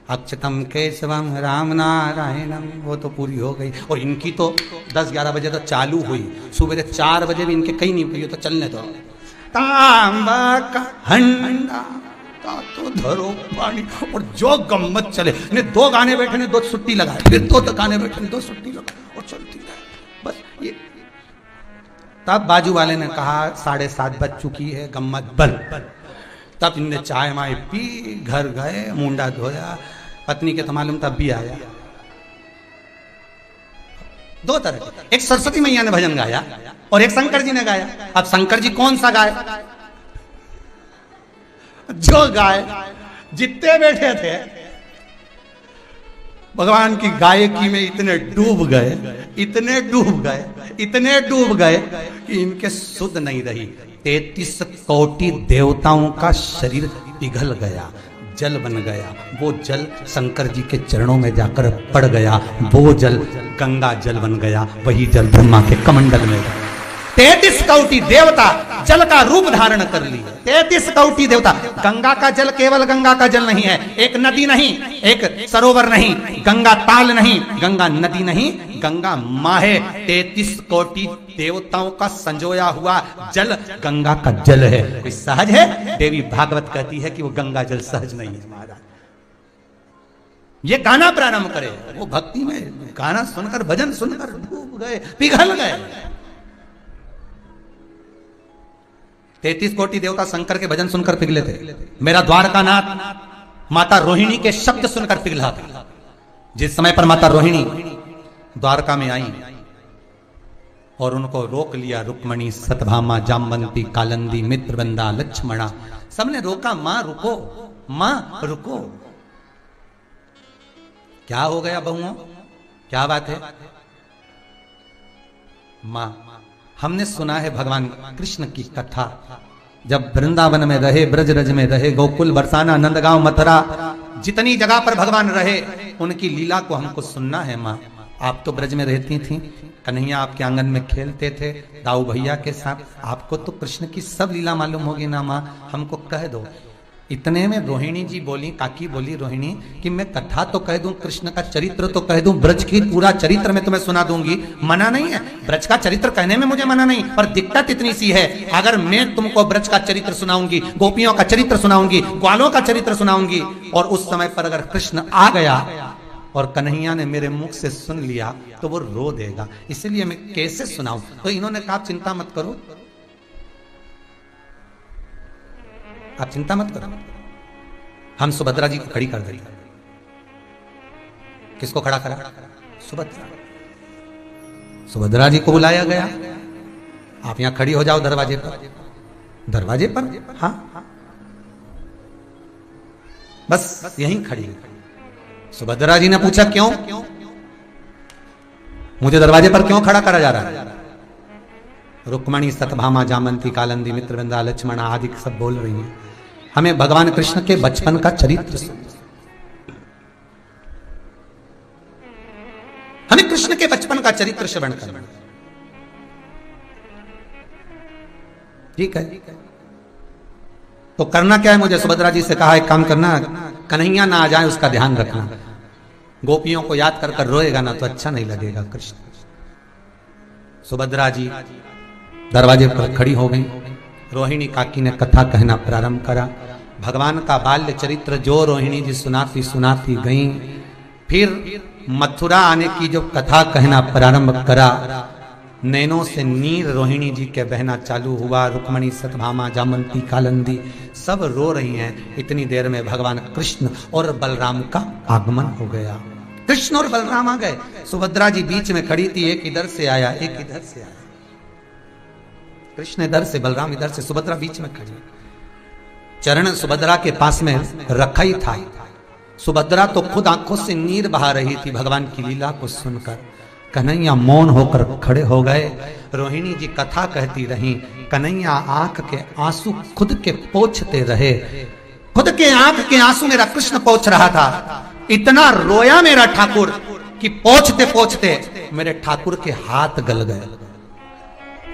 अक्षतम केशवम राम नारायणम वो तो पूरी हो गई। और इनकी तो 10-11 बजे तो चालू हुई, सुबह 4 बजे भी इनके कहीं नहीं हुई। तो चलने दो। तांबा का हंडा तो धरो पानी, और जो गम्मत चले। ने 2 गाने बैठे ने 2 छुट्टी लगाए, फिर 2 गाने बैठे ने 2 छुट्टी लगाए और चलती है बस ये। तब बाजू वाले ने कहा 7:30 बज चुकी है, गम्मत बंद। तब इनने चाय माय पी, घर गए, मुंडा धोया, पत्नी के तो मालूम तब भी आया। 2 तरह के, एक सरस्वती मैया ने भजन गाया और एक शंकर जी ने गाया। अब शंकर जी कौन सा गाए? जो गाए जितने बैठे थे भगवान की गायकी में इतने डूब गए, इतने डूब गए, इतने डूब गए कि इनके सुध नहीं रही। 33 कोटि देवताओं का शरीर पिघल गया, जल बन गया। वो जल शंकर जी के चरणों में जाकर पड़ गया। वो जल गंगा जल बन गया। वही जल ब्रह्मा के कमंडल में 33 कोटि देवता जल का रूप धारण कर लिया। 33 कोटि देवता। गंगा का जल केवल गंगा का जल नहीं है, एक नदी नहीं, एक सरोवर नहीं, गंगा ताल नहीं, गंगा नदी नहीं, गंगा माँ है। 33 कोटि देवताओं का संजोया हुआ जल गंगा का जल है। कोई सहज है? देवी भागवत कहती है कि वो गंगा जल सहज नहीं है महाराज। ये गाना प्रारंभ करे, वो भक्ति में गाना सुनकर भजन सुनकर डूब गए, पिघल गए। 33 कोटि देवता शंकर के भजन सुनकर पिघले थे। मेरा द्वारकानाथ माता रोहिणी के शब्द सुनकर पिघला था। जिस समय पर माता रोहिणी द्वारका में आई और उनको रोक लिया, रुक्मणी, सतभामा, जामवंती, कालिंदी, मित्रवृंदा, लक्ष्मणा, सबने रोका, मां रुको, मां रुको। क्या हो गया बहुओं, क्या बात है? मां, हमने सुना है भगवान कृष्ण की कथा, जब वृंदावन में रहे, ब्रजरज में रहे, गोकुल, बरसाना, नंदगांव, मथुरा, जितनी जगह पर भगवान रहे, उनकी लीला को हमको सुनना है। मां, आप तो ब्रज में रहती थी, कन्हैया आपके आंगन में खेलते थे दाऊ भैया के साथ, आपको तो कृष्ण की सब लीला मालूम होगी ना मां, हमको कह दो। इतने में रोहिणी जी बोली, काकी बोली रोहिणी कि मैं कथा तो कह दूं, कृष्ण का चरित्र तो कह दूं, ब्रज की पूरा चरित्र मैं तुम्हें सुना दूंगी, मना नहीं है, ब्रज का चरित्र कहने में मुझे मना नहीं, पर दिक्कत इतनी सी है, अगर मैं तुमको ब्रज का चरित्र सुनाऊंगी, गोपियों का चरित्र सुनाऊंगी, ग्वालों का चरित्र सुनाऊंगी, और उस समय पर अगर कृष्ण आ गया और कन्हैया ने मेरे मुख से सुन लिया तो वो रो देगा, इसलिए मैं कैसे सुनाऊं। तो इन्होंने कहा चिंता मत करो, आप चिंता मत करो, हम सुभद्रा जी को खड़ी कर देंगे। किसको खड़ा करा? सुभद्रा। सुभद्रा जी को बुलाया गया, आप यहां खड़ी हो जाओ दरवाजे पर, दरवाजे पर, हाँ बस यहीं खड़ी। सुभद्रा जी ने पूछा क्यों, मुझे दरवाजे पर क्यों खड़ा करा जा रहा है? रुक्मणी, सतभामा, जामवंती, कालिंदी, मित्रवृंदा, लक्ष्मणा आदि सब बोल रही हैं, हमें भगवान कृष्ण के बचपन का चरित्र, हमें कृष्ण के बचपन का चरित्र श्रवण करना। ठीक है, तो करना क्या है मुझे? सुभद्रा जी से कहा एक काम करना, कन्हैया ना आ जाए उसका ध्यान रखना, गोपियों को याद कर कर रोएगा ना तो अच्छा नहीं लगेगा कृष्ण। सुभद्रा जी दरवाजे पर खड़ी हो गई, रोहिणी काकी ने कथा कहना प्रारंभ करा, भगवान का बाल्य चरित्र जो रोहिणी जी सुनाती सुनाती गई, फिर मथुरा आने की जो कथा कहना प्रारंभ करा, नैनों से नीर रोहिणी जी के बहना चालू हुआ, रुक्मणी, सतभामा, जामवंती, कालिंदी सब रो रही हैं। इतनी देर में भगवान कृष्ण और बलराम का आगमन हो गया, कृष्ण और बलराम आ गए, सुभद्रा जी बीच में खड़ी थी, एक इधर से आया एक इधर से आया, कृष्ण इधर से, बलराम इधर से, सुभद्रा बीच में खड़ी, चरण सुभद्रा के पास में रखा ही था। सुभद्रा तो खुद आंखों से नीर बहा रही थी भगवान की लीला को सुनकर। कन्हैया मौन होकर खड़े हो गए, रोहिणी जी कथा कहती रही, कन्हैया आंख के आंसू खुद के पोंछते रहे, खुद के आंख के आंसू मेरा कृष्ण पोंछ रहा था, इतना रोया मेरा ठाकुर कि पोंछते पोंछते मेरे ठाकुर के हाथ गल गए।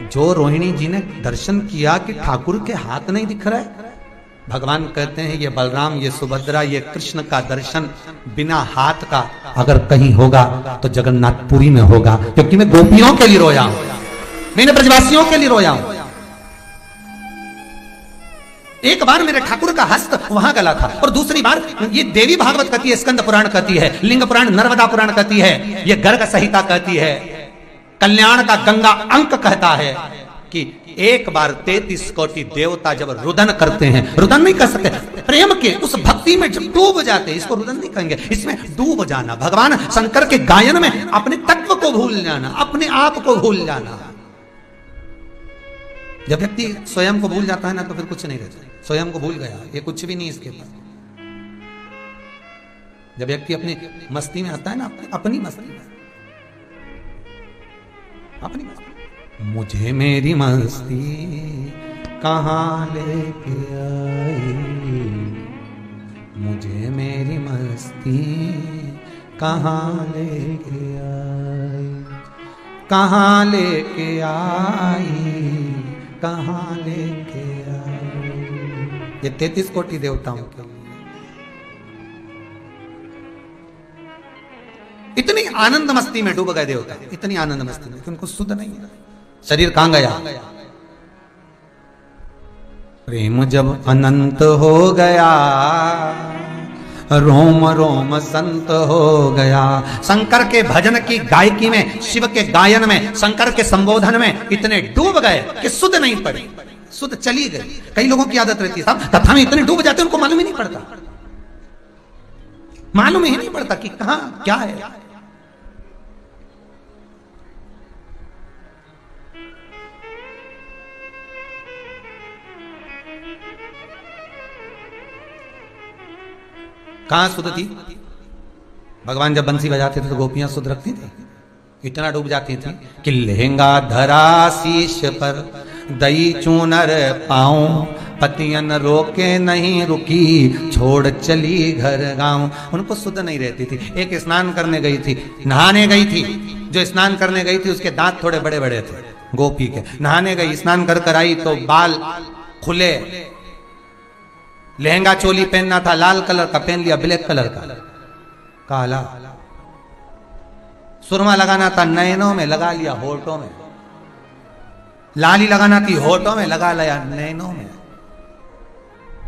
जो रोहिणी जी ने दर्शन किया कि ठाकुर के हाथ नहीं दिख रहा है, भगवान कहते हैं ये बलराम, ये सुभद्रा, ये कृष्ण का दर्शन बिना हाथ का अगर कहीं होगा तो जगन्नाथपुरी में होगा, क्योंकि मैं गोपियों के लिए रोया हूं, मैंने ब्रजवासियों के लिए रोया हूं। एक बार मेरे ठाकुर का हस्त वहां गला था, और दूसरी बार ये देवी भागवत कहती है, स्कंद पुराण कहती है, लिंग पुराण, नर्मदा पुराण कहती है, ये गर्ग संहिता कहती है, कल्याण का गंगा अंक कहता है कि एक बार 33 कोटि देवता जब रुदन करते हैं, रुदन नहीं कर सकते, प्रेम के उस भक्ति में जब डूब जाते हैं, इसको रुदन नहीं कहेंगे, इसमें डूब जाना, भगवान शंकर के गायन में अपने तत्व को भूल जाना, अपने आप को भूल जाना। जब व्यक्ति स्वयं को भूल जाता है ना तो फिर कुछ नहीं रहता, स्वयं को भूल गया, ये कुछ भी नहीं इसके पास। जब व्यक्ति अपनी मस्ती में आता है ना, अपनी मस्ती में, अपनी मस्ती, मुझे मेरी मस्ती कहाँ लेके आई, मुझे मेरी मस्ती कहाँ लेके आई, कहाँ लेके आई, कहाँ लेके आई। ये 33 कोटि देवताओं के इतनी आनंद मस्ती में डूब गए देवता, इतनी आनंद मस्ती में कि उनको सुध नहीं है, शरीर कहां गया। प्रेम जब अनंत हो गया, रोम रोम संत हो गया। शंकर के भजन की गायकी में, शिव के गायन में, शंकर के संबोधन में इतने डूब गए कि सुध नहीं पड़ी, सुध चली गई। कई लोगों की आदत रहती है साहब, कथा में इतने डूब जाते हैं उनको मालूम ही नहीं पड़ता। मालूम ही नहीं पड़ता कि कहां क्या है। कहां शुद्ध थी? भगवान जब बंसी बजाते थे तो गोपियां शुद्ध रखती थी? इतना डूब जाती थी कि लहंगा धरा शीश पर, दई चूनर पाऊं, पतियन रोके नहीं रुकी, छोड़ चली घर गांव। उनको शुद्ध नहीं रहती थी। एक स्नान करने गई थी, नहाने गई थी, जो स्नान करने गई थी उसके दांत थोड़े बड़े बड़े थे गोपी के। नहाने गई, स्नान कर कर आई तो बाल खुले, लहंगा चोली पहनना था लाल कलर का, पहन लिया ब्लैक कलर का, काला। सुरमा लगाना था नैनों में, लगा लिया होठों में। लाली लगाना थी होठों में, लगा लिया नैनों में।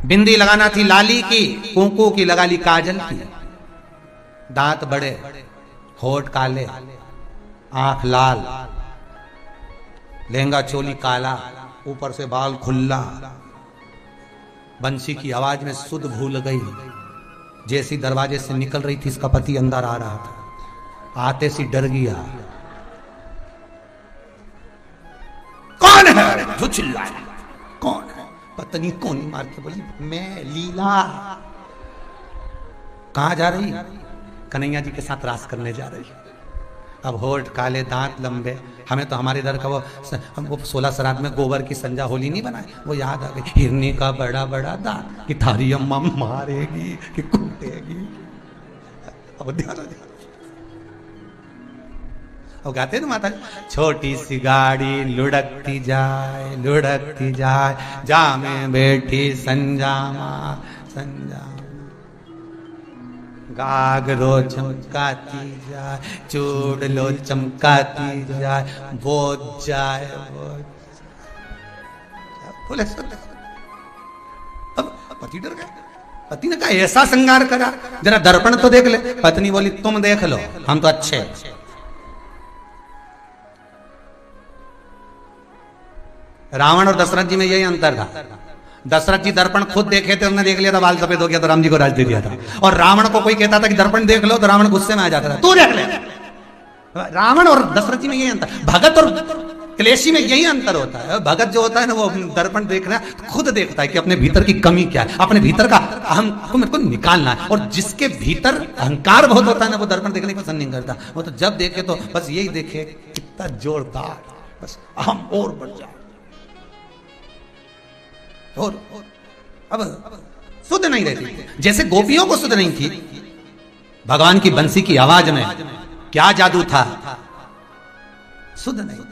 बिंदी लगाना थी लाली की, कुंकू की, लगा ली काजल की। दांत बड़े, होठ काले, आंख लाल, लहंगा चोली काला, ऊपर से बाल खुल्ला। बंसी की आवाज में सुध भूल गई। जैसी दरवाजे से निकल रही थी इसका पति अंदर आ रहा था, आते सी डर गया। कौन है जो चिल्लाया? कौन है? पत्नी कोनी मार के बोली, मैं लीला। कहां जा रही? कन्हैया जी के साथ रास करने जा रही। अब होठ काले, दांत लंबे। हमें तो हमारे इधर का वो 16 श्राद्ध में गोबर की संजा होली नहीं बनाए, वो याद आ गई। हिरनी का बड़ा बड़ा दांत, कि थारी अम्मा मारेगी कि कूटेगी। अब ध्यान आ जाए। और गाते ना माता, छोटी सी गाड़ी लुढ़कती जाए जा में बैठी संजामा संजामा, गागरो चमकाती जाए, चूड़लो चमकाती जाए, बोझ जाए बोले। अब पति डर गया। पति ने कहा ऐसा श्रृंगार करा, जरा दर्पण तो देख ले। पत्नी बोली तुम देख लो, हम तो अच्छे। रावण और दशरथ जी में यही अंतर था। दशरथ जी दर्पण खुद देखे थे, उन्होंने देख लिया था, बाल सफेद हो गया तो राम जी को राज दे दिया था। और रावण को कोई कहता था कि दर्पण देख लो तो रावण गुस्से में आ जाता था, तू देख ले। रावण और दशरथ जी में यही अंतर, भगत और क्लेशी में यही अंतर होता है। भगत जो होता है ना, वो दर्पण देखना खुद देखता है कि अपने भीतर की कमी क्या है, अपने भीतर का अहम को मेरे को निकालना है। और जिसके भीतर अहंकार बहुत होता है ना, वो दर्पण देखने की पसंद नहीं करता। वो तो जब देखे तो बस यही देखे, कितना जोरदार, बस अहम और बढ़ जाए। और अब शुद्ध नहीं रहती, जैसे गोपियों को शुद्ध नहीं थी। भगवान की बंसी की आवाज में क्या जादू था, शुद्ध नहीं थी।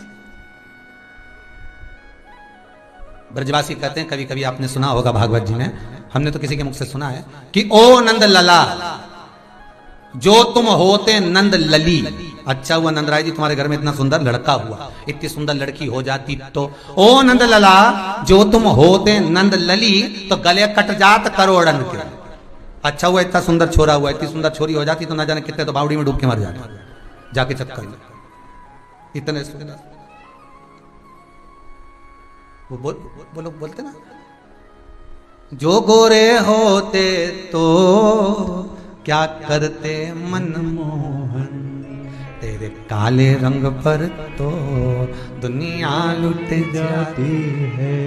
ब्रजवासी कहते हैं, कभी कभी आपने सुना होगा भागवत जी में, हमने तो किसी के मुख से सुना है कि ओ नंद लला, जो तुम होते नंद लली। अच्छा हुआ नंदराय जी तुम्हारे घर में इतना सुंदर लड़का हुआ, इतनी सुंदर लड़की हो जाती तो। ओ नंद लला, जो तुम होते नंद लली, तो गले कट जात करोड़न के। अच्छा हुआ इतना सुंदर छोरा हुआ, इतनी सुंदर छोरी हो जाती तो ना जाने कितने तो बावड़ी में डूब के मर जाते, जाके चक्कर में। इतने सुंदर वो बोलते ना, जो गोरे होते तो क्या करते मनमोहन, तेरे काले रंग पर तो दुनिया लुट जाती है।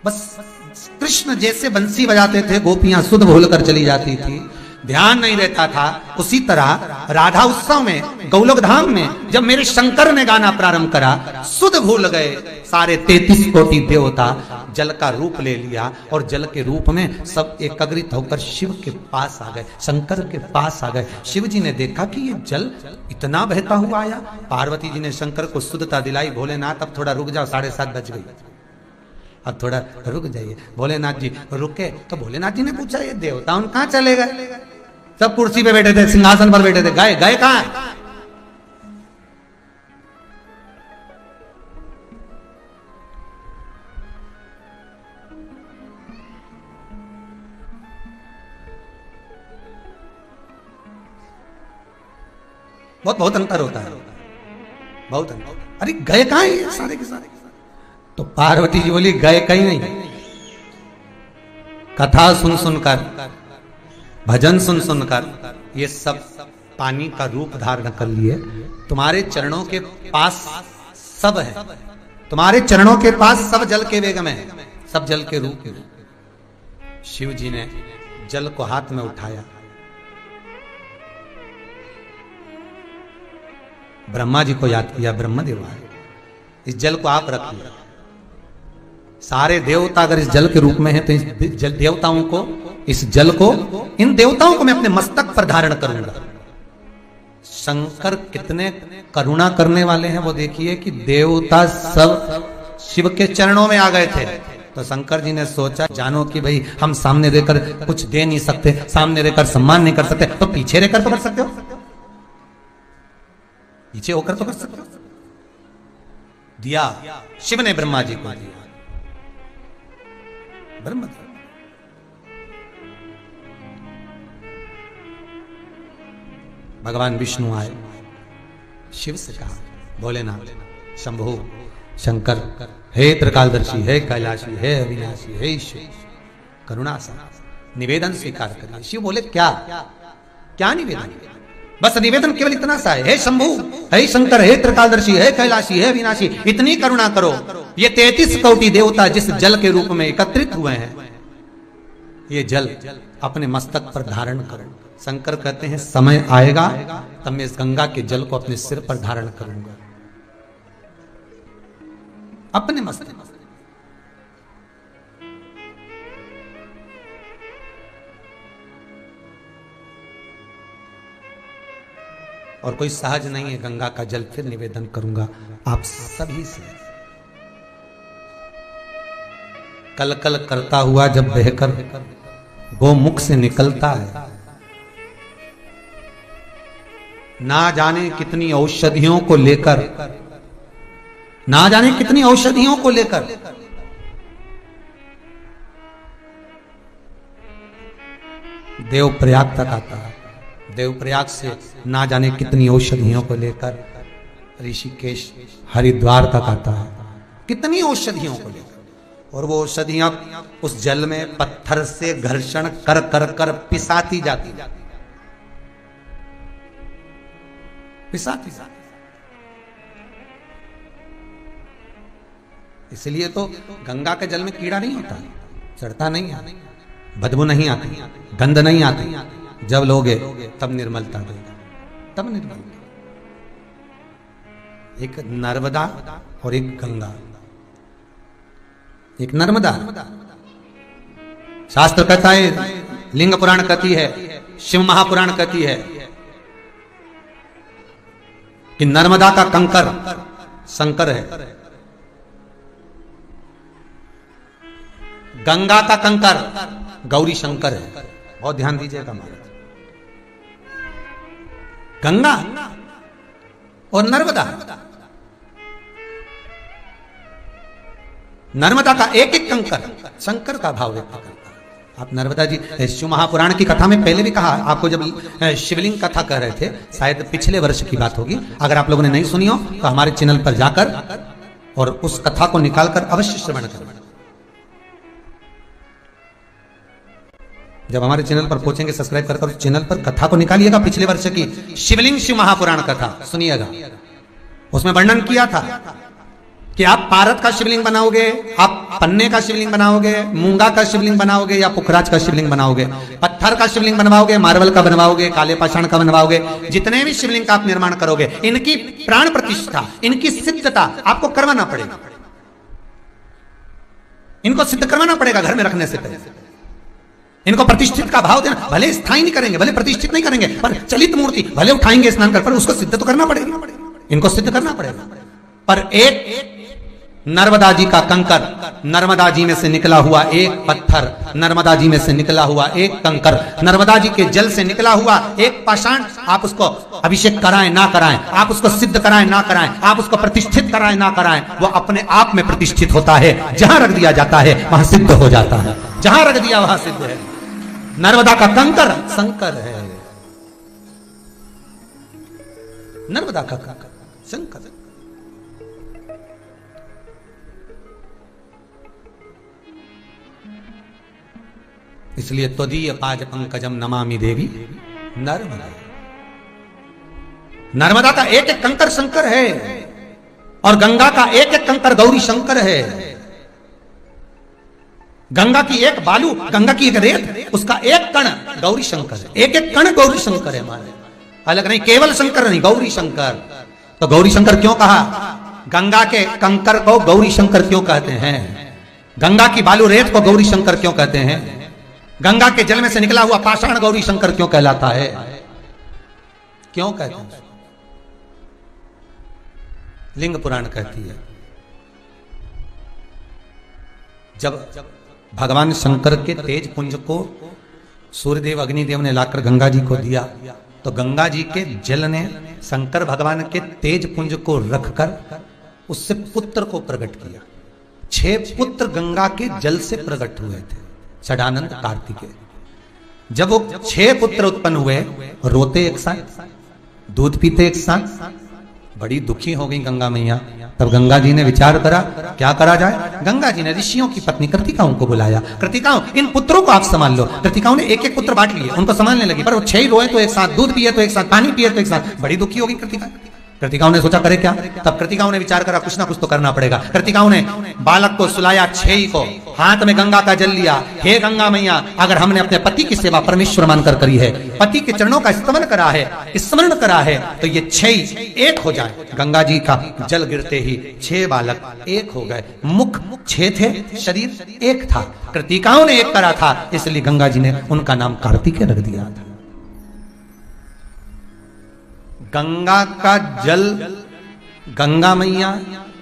बस कृष्ण जैसे बंसी बजाते थे, गोपियां शुद्ध भूल कर चली जाती थी, ध्यान नहीं रहता था। उसी तरह राधा उत्सव में, गौलोक धाम में, जब मेरे शंकर ने गाना प्रारंभ करा, शुद्ध भूल गए सारे 33 कोटि देवता। जल का रूप ले लिया और जल के रूप में सब एकत्रित होकर शिव के पास आ गए, शंकर के पास आ गए। शिव जी ने देखा कि ये जल इतना बहता हुआ आया। पार्वती जी ने शंकर को शुद्धता दिलाई, भोलेनाथ अब थोड़ा रुक जाओ, 7:30 बज गई, अब थोड़ा रुक जाइए। भोलेनाथ जी रुके तो भोलेनाथ जी ने पूछा ये देवता उन कहां चले गए? सब कुर्सी पे बैठे थे, सिंहासन पर बैठे थे, गए गए कहां? बहुत अंतर होता है, बहुत अंतर। अरे गए कहां हैं सारे के सारे? तो पार्वती जी बोली गए कहीं नहीं, कथा सुन सुनकर, भजन सुन सुनकर ये सब पानी का रूप धारण कर लिए। तुम्हारे चरणों के पास सब है, तुम्हारे चरणों के पास सब जल के वेग में है, सब जल के रूप में। शिव जी ने जल को हाथ में उठाया, ब्रह्मा जी को याद किया, ब्रह्मदेव आए, इस जल को आप रखिए। सारे देवता अगर इस जल के रूप में हैं तो इस जल देवताओं को, इस जल को, इन देवताओं को मैं अपने मस्तक पर धारण करूंगा। शंकर कितने करुणा करने वाले हैं वो देखिए कि देवता सब शिव के चरणों में आ गए थे। तो शंकर जी ने सोचा, जानो कि भाई हम सामने रहकर कुछ दे नहीं सकते, सामने रहकर सम्मान नहीं कर सकते, तो पीछे रहकर तो कर सकते हो, पीछे होकर तो कर सकते हो। दिया, शिव ने ब्रह्मा जी को दिया। ब्रह्म भगवान विष्णु आए, शिव से कहा, भोलेनाथ, शंभु, शंकर, हे त्रिकालदर्शी, हे कैलाशी, हे अविनाशी, हे ईश्वर, करुणा सा निवेदन स्वीकार करिए। शिव बोले, क्या क्या निवेदन? बस निवेदन केवल इतना सा है, हे शंभु, हे शंकर, हे त्रिकालदर्शी, हे कैलाशी, हे अविनाशी, इतनी करुणा करो, ये 33 कोटि देवता जिस जल के रूप में एकत्रित हुए हैं, ये जल अपने मस्तक पर धारण करो। शंकर कहते हैं, समय आएगा तब मैं इस गंगा के जल को अपने सिर पर धारण करूंगा, अपने मस्तक। और कोई सहज नहीं है, गंगा का जल फिर निवेदन करूंगा आप सभी से। कल कल करता हुआ जब बहकर गोमुख से निकलता है, ना जाने कितनी औषधियों को लेकर, ना जाने कितनी औषधियों को लेकर देवप्रयाग तक आता है। देवप्रयाग से ना जाने कितनी औषधियों को लेकर ऋषिकेश, हरिद्वार तक आता है, कितनी औषधियों को लेकर। और वो औषधियां उस जल में पत्थर से घर्षण कर कर कर पिसाती जाती, पिसाती जाती। इसलिए तो गंगा के जल में कीड़ा नहीं होता, चढ़ता नहीं है, बदबू नहीं आती, गंध नहीं आती। जब लोगे तब निर्मलता देगा, तब निर्मलता। एक नर्मदा और एक गंगा। एक नर्मदा, शास्त्र कहता है, लिंग पुराण कहती है, शिव महापुराण कहती है कि नर्मदा का कंकर शंकर है, गंगा का कंकर गौरी शंकर है। बहुत ध्यान दीजिएगा महाराज। गंगा और नर्मदा, नर्मदा का एक एक कंकर शंकर का भाव व्यक्त करता है। आप नर्मदा जी, शिव महापुराण की कथा में पहले भी कहा आपको, जब शिवलिंग कथा कह रहे थे, शायद पिछले वर्ष की बात होगी, अगर आप लोगों ने नहीं सुनी हो तो हमारे चैनल पर जाकर और उस कथा को निकालकर अवश्य श्रवण करें। जब हमारे चैनल पर पहुंचेंगे सब्सक्राइब कर चैनल पर कथा को निकालिएगा, पिछले वर्ष की शिवलिंग शिव महापुराण कथा सुनिएगा। उसमें वर्णन किया था कि आप पारद का शिवलिंग बनाओगे, आप पन्ने का शिवलिंग बनाओगे, मूंगा का शिवलिंग बनाओगे या पुखराज का शिवलिंग बनाओगे, पत्थर का शिवलिंग बनवाओगे, मार्बल का बनवाओगे, काले पाषाण का बनवाओगे, जितने भी शिवलिंग का आप निर्माण करोगे, इनकी प्राण प्रतिष्ठा, इनकी सिद्धता आपको करवाना पड़ेगा। इनको सिद्ध करवाना पड़ेगा घर में रखने से पहले। इनको प्रतिष्ठित का भाव देना, भले स्थायी नहीं करेंगे, भले प्रतिष्ठित नहीं करेंगे, पर चलित मूर्ति भले उठाएंगे स्नान कर, पर उसको सिद्ध तो करना पड़ेगा, इनको सिद्ध करना पड़ेगा। पर एक नर्मदा जी का कंकर, नर्मदा जी में से निकला हुआ एक पत्थर, नर्मदा जी में से निकला हुआ एक कंकर, नर्मदा जी के जल से निकला हुआ एक पाषाण, आप उसको अभिषेक कराएं ना कराएं, आप उसको सिद्ध कराएं ना कराएं, आप उसको प्रतिष्ठित कराएं ना कराएं, वो अपने आप में प्रतिष्ठित होता है। जहां रख दिया जाता है वहां सिद्ध हो जाता है, जहां रख दिया वहां सिद्ध है। नर्मदा का कंकर शंकर है, नर्मदा का कंकर शंकर। इसलिए त्वदीय पाज पंकजम नमामि देवी नर्मदा। नर्मदा का एक एक कंकर शंकर है और गंगा का एक एक कंकर गौरी शंकर है। गंगा की एक बालू, गंगा की एक रेत, उसका एक कण गौरी शंकर है। एक एक कण गौरी शंकर है हमारे, अलग नहीं, केवल शंकर नहीं, गौरी शंकर। तो गौरी शंकर क्यों कहा? गंगा के कंकर को गौरी शंकर क्यों कहते हैं? गंगा की बालू रेत को गौरी शंकर क्यों कहते हैं? गंगा के जल में से निकला हुआ पाषाण गौरी शंकर क्यों कहलाता है? क्यों कहते हैं? लिंग पुराण कहती है, जब भगवान शंकर के तेज पुंज को सूर्यदेव अग्निदेव ने लाकर गंगा जी को दिया, तो गंगा जी के जल ने शंकर भगवान के तेज पुंज को रखकर उससे पुत्र को प्रकट किया। 6 पुत्र गंगा के जल से प्रकट हुए थे, षडानंद कार्तिकेय। जब वो 6 पुत्र उत्पन्न हुए, रोते एक साथ, दूध पीते एक साथ, बड़ी दुखी हो गई गंगा मैया। तब गंगा जी ने विचार करा क्या करा जाए। गंगा जी ने ऋषियों की पत्नी कृतिकाओं को बुलाया, कृतिकाओं इन पुत्रों को आप संभाल लो। कृतिकाओं ने एक एक पुत्र बांट लिए, उनको संभालने लगी, पर वो 6 रोए तो एक साथ, दूध पिए तो एक साथ, पानी पिए तो एक साथ, बड़ी दुखी होगी कृतिका। कृतिकाओं ने सोचा करे क्या? तब कृतिकाओं ने विचार करा कुछ ना कुछ तो करना पड़ेगा। कृतिकाओं ने बालक को सुलाया, 6 को, हाथ में गंगा का जल लिया। हे गंगा मैया, अगर हमने अपने पति की सेवा परमेश्वर मानकर करी है, पति के चरणों का स्मरण करा है, स्मरण करा है, तो ये 6 एक हो जाए। गंगा जी का जल गिरते ही 6 बालक एक हो गए। मुख 6 थे, शरीर एक था। कृतिकाओं ने एक करा था, इसलिए गंगा जी ने उनका नाम कार्तिकेय रख दिया था। गंगा का जल, गंगा मैया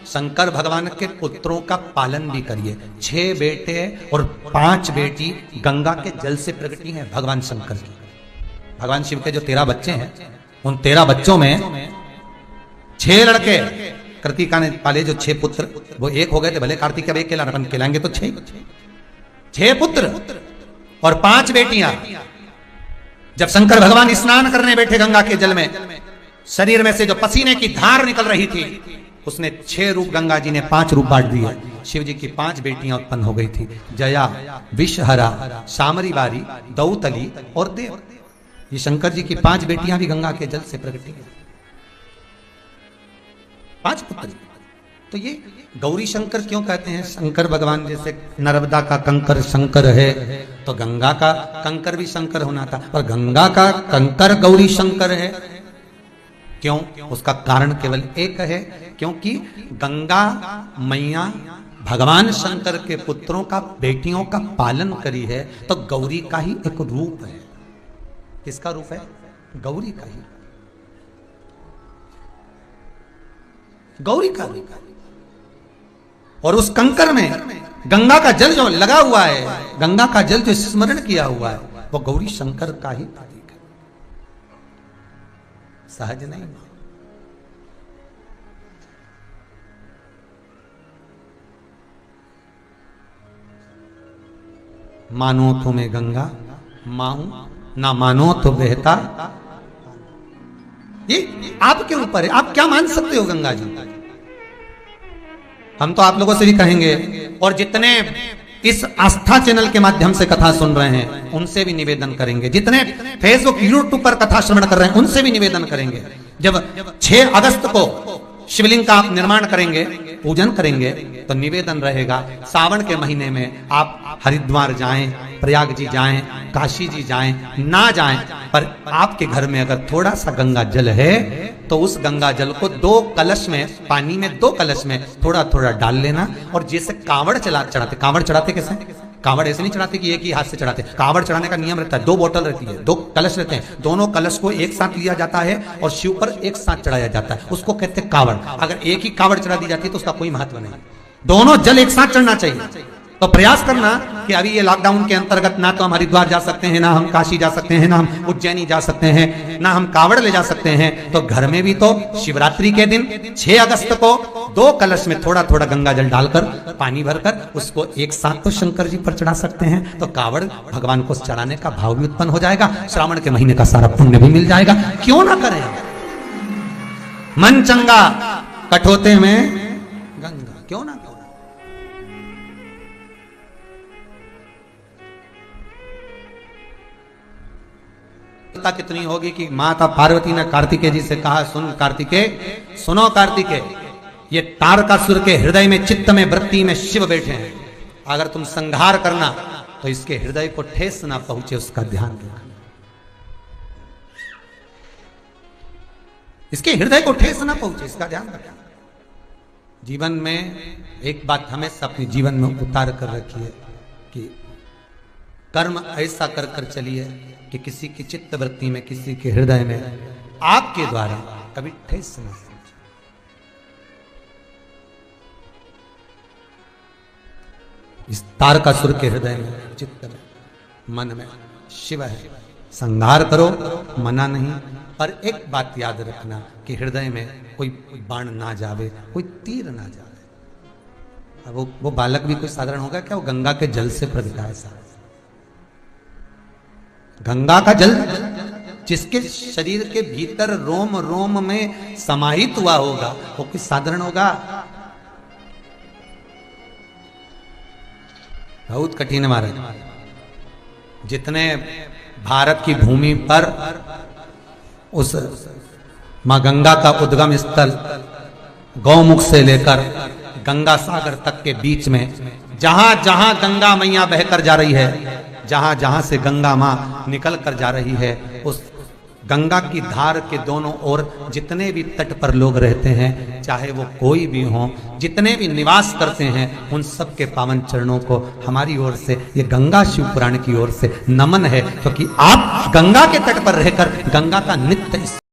शंकर भगवान के पुत्रों का पालन भी करिए। 6 बेटे और 5 बेटी गंगा के जल से प्रकटी हैं भगवान शंकर की। भगवान शिव के जो 13 बच्चे हैं, उन 13 बच्चों में 6 लड़के कृतिका ने पाले, जो 6 पुत्र वो एक हो गए थे। भले कार्तिक का एक कहलाएंगे तो 6 पुत्र और 5 बेटियां। जब शंकर भगवान स्नान करने बैठे गंगा के जल में, शरीर में से जो पसीने की धार निकल रही थी, उसने 6 रूप, गंगा जी ने 5 रूप बांट दिए। शिव जी की 5 बेटियां उत्पन्न हो गई थी, जया, विषहरा, सामरी बारी, दौतली और देव। ये शंकर जी की 5 बेटियां भी गंगा के जल से प्रकटी हैं, 5 पुत्र। तो ये गौरी शंकर क्यों कहते हैं? शंकर भगवान जैसे नर्मदा का कंकर शंकर है, तो गंगा का कंकर भी शंकर होना था, और गंगा का कंकर गौरी शंकर है। क्यों? उसका कारण केवल एक है, क्योंकि गंगा मैया भगवान शंकर के पुत्रों का, बेटियों का पालन करी है, तो गौरी का ही एक रूप है। किसका रूप है? गौरी का ही, गौरी का रूप। और उस कंकर में गंगा का जल जो लगा हुआ है, गंगा का जल जो स्मरण किया हुआ है, वो गौरी शंकर का ही प्रतीक है, सहज नहीं। मानो तो मैं गंगा माऊं, ना मानो तो बहता। ये आपके ऊपर है, आप क्या मान सकते हो गंगा जी। हम तो आप लोगों से भी कहेंगे, और जितने इस आस्था चैनल के माध्यम से कथा सुन रहे हैं उनसे भी निवेदन करेंगे, जितने फेसबुक यूट्यूब पर कथा श्रवण कर रहे हैं उनसे भी निवेदन करेंगे, जब 6 अगस्त को शिवलिंग का आप निर्माण करेंगे, पूजन करेंगे, तो निवेदन रहेगा सावन के महीने में आप हरिद्वार जाएं, प्रयाग जी जाएं, काशी जी जाएं, ना जाएं, पर आपके घर में अगर थोड़ा सा गंगा जल है तो उस गंगा जल को 2 कलश में, पानी में 2 कलश में थोड़ा थोड़ा डाल लेना। और जैसे कांवड़ चढ़ाते, कांवड़ चढ़ाते कैसे? कांवड़ ऐसे नहीं चढ़ाते कि एक ही हाथ से चढ़ाते। कांवड़ चढ़ाने का नियम रहता है, 2 बोतल रहती है, 2 कलश रहते हैं, दोनों कलश को एक साथ लिया जाता है और शिव पर एक साथ चढ़ाया जाता है, उसको कहते हैं कांवड़। अगर एक ही कांवड़ चढ़ा दी जाती है तो उसका कोई महत्व नहीं, दोनों जल एक साथ चढ़ना चाहिए। तो प्रयास करना कि अभी ये लॉकडाउन के अंतर्गत ना तो हम हरिद्वार जा सकते हैं, ना हम काशी जा सकते हैं, ना हम उज्जैनी जा सकते हैं, ना हम कांवड़ ले जा सकते हैं, तो घर में भी तो शिवरात्रि के दिन 6 अगस्त को 2 कलश में थोड़ा थोड़ा गंगा जल डालकर, पानी भरकर उसको एक साथ तो शंकर जी पर चढ़ा सकते हैं। तो कांवड़ भगवान को चढ़ाने का भाव भी उत्पन्न हो जाएगा, श्रावण के महीने का सारा पुण्य भी मिल जाएगा। क्यों ना करें? मन चंगा कठोते में गंगा, क्यों ना? चिंता कितनी होगी कि माता पार्वती ने कार्तिकेय जी से कहा, सुन कार्तिकेय, सुनो कार्तिकेय, ये तारकासुर के हृदय में, चित्त में, वृत्ति में शिव बैठे हैं। अगर तुम संहार करना तो इसके हृदय को ठेस ना पहुंचे, उसका ध्यान रखना। इसके हृदय को ठेस ना पहुंचे, इसका ध्यान रखना। जीवन में एक बात हमेशा अपने जीवन में उतार कर रखिए कि कर्म ऐसा कर कर चलिए कि किसी की चित्त वृत्ति में, किसी के हृदय में आपके द्वारा कभी ठेस ना पहुंचे। इस तारकासुर के हृदय में, चित्त में, मन में शिव है। संहार करो, मना नहीं, पर एक बात याद रखना कि हृदय में कोई बाण ना जावे, कोई तीर ना जावे। अब वो बालक भी कोई साधारण होगा क्या? वो गंगा के जल से प्रगटा है साहब। गंगा का जल जिसके शरीर के भीतर रोम रोम में समाहित हुआ होगा, वो कोई साधारण होगा? बहुत कठिन है महाराज। जितने भारत की भूमि पर उस मां गंगा का उद्गम स्थल गौमुख से लेकर गंगा सागर तक के बीच में जहां जहां गंगा मैया बहकर जा रही है, जहां जहां से गंगा मां निकल कर जा रही है, उस गंगा की धार के दोनों ओर जितने भी तट पर लोग रहते हैं, चाहे वो कोई भी हो, जितने भी निवास करते हैं, उन सब के पावन चरणों को हमारी ओर से, ये गंगा शिव पुराण की ओर से नमन है, क्योंकि आप गंगा के तट पर रहकर गंगा का नित्य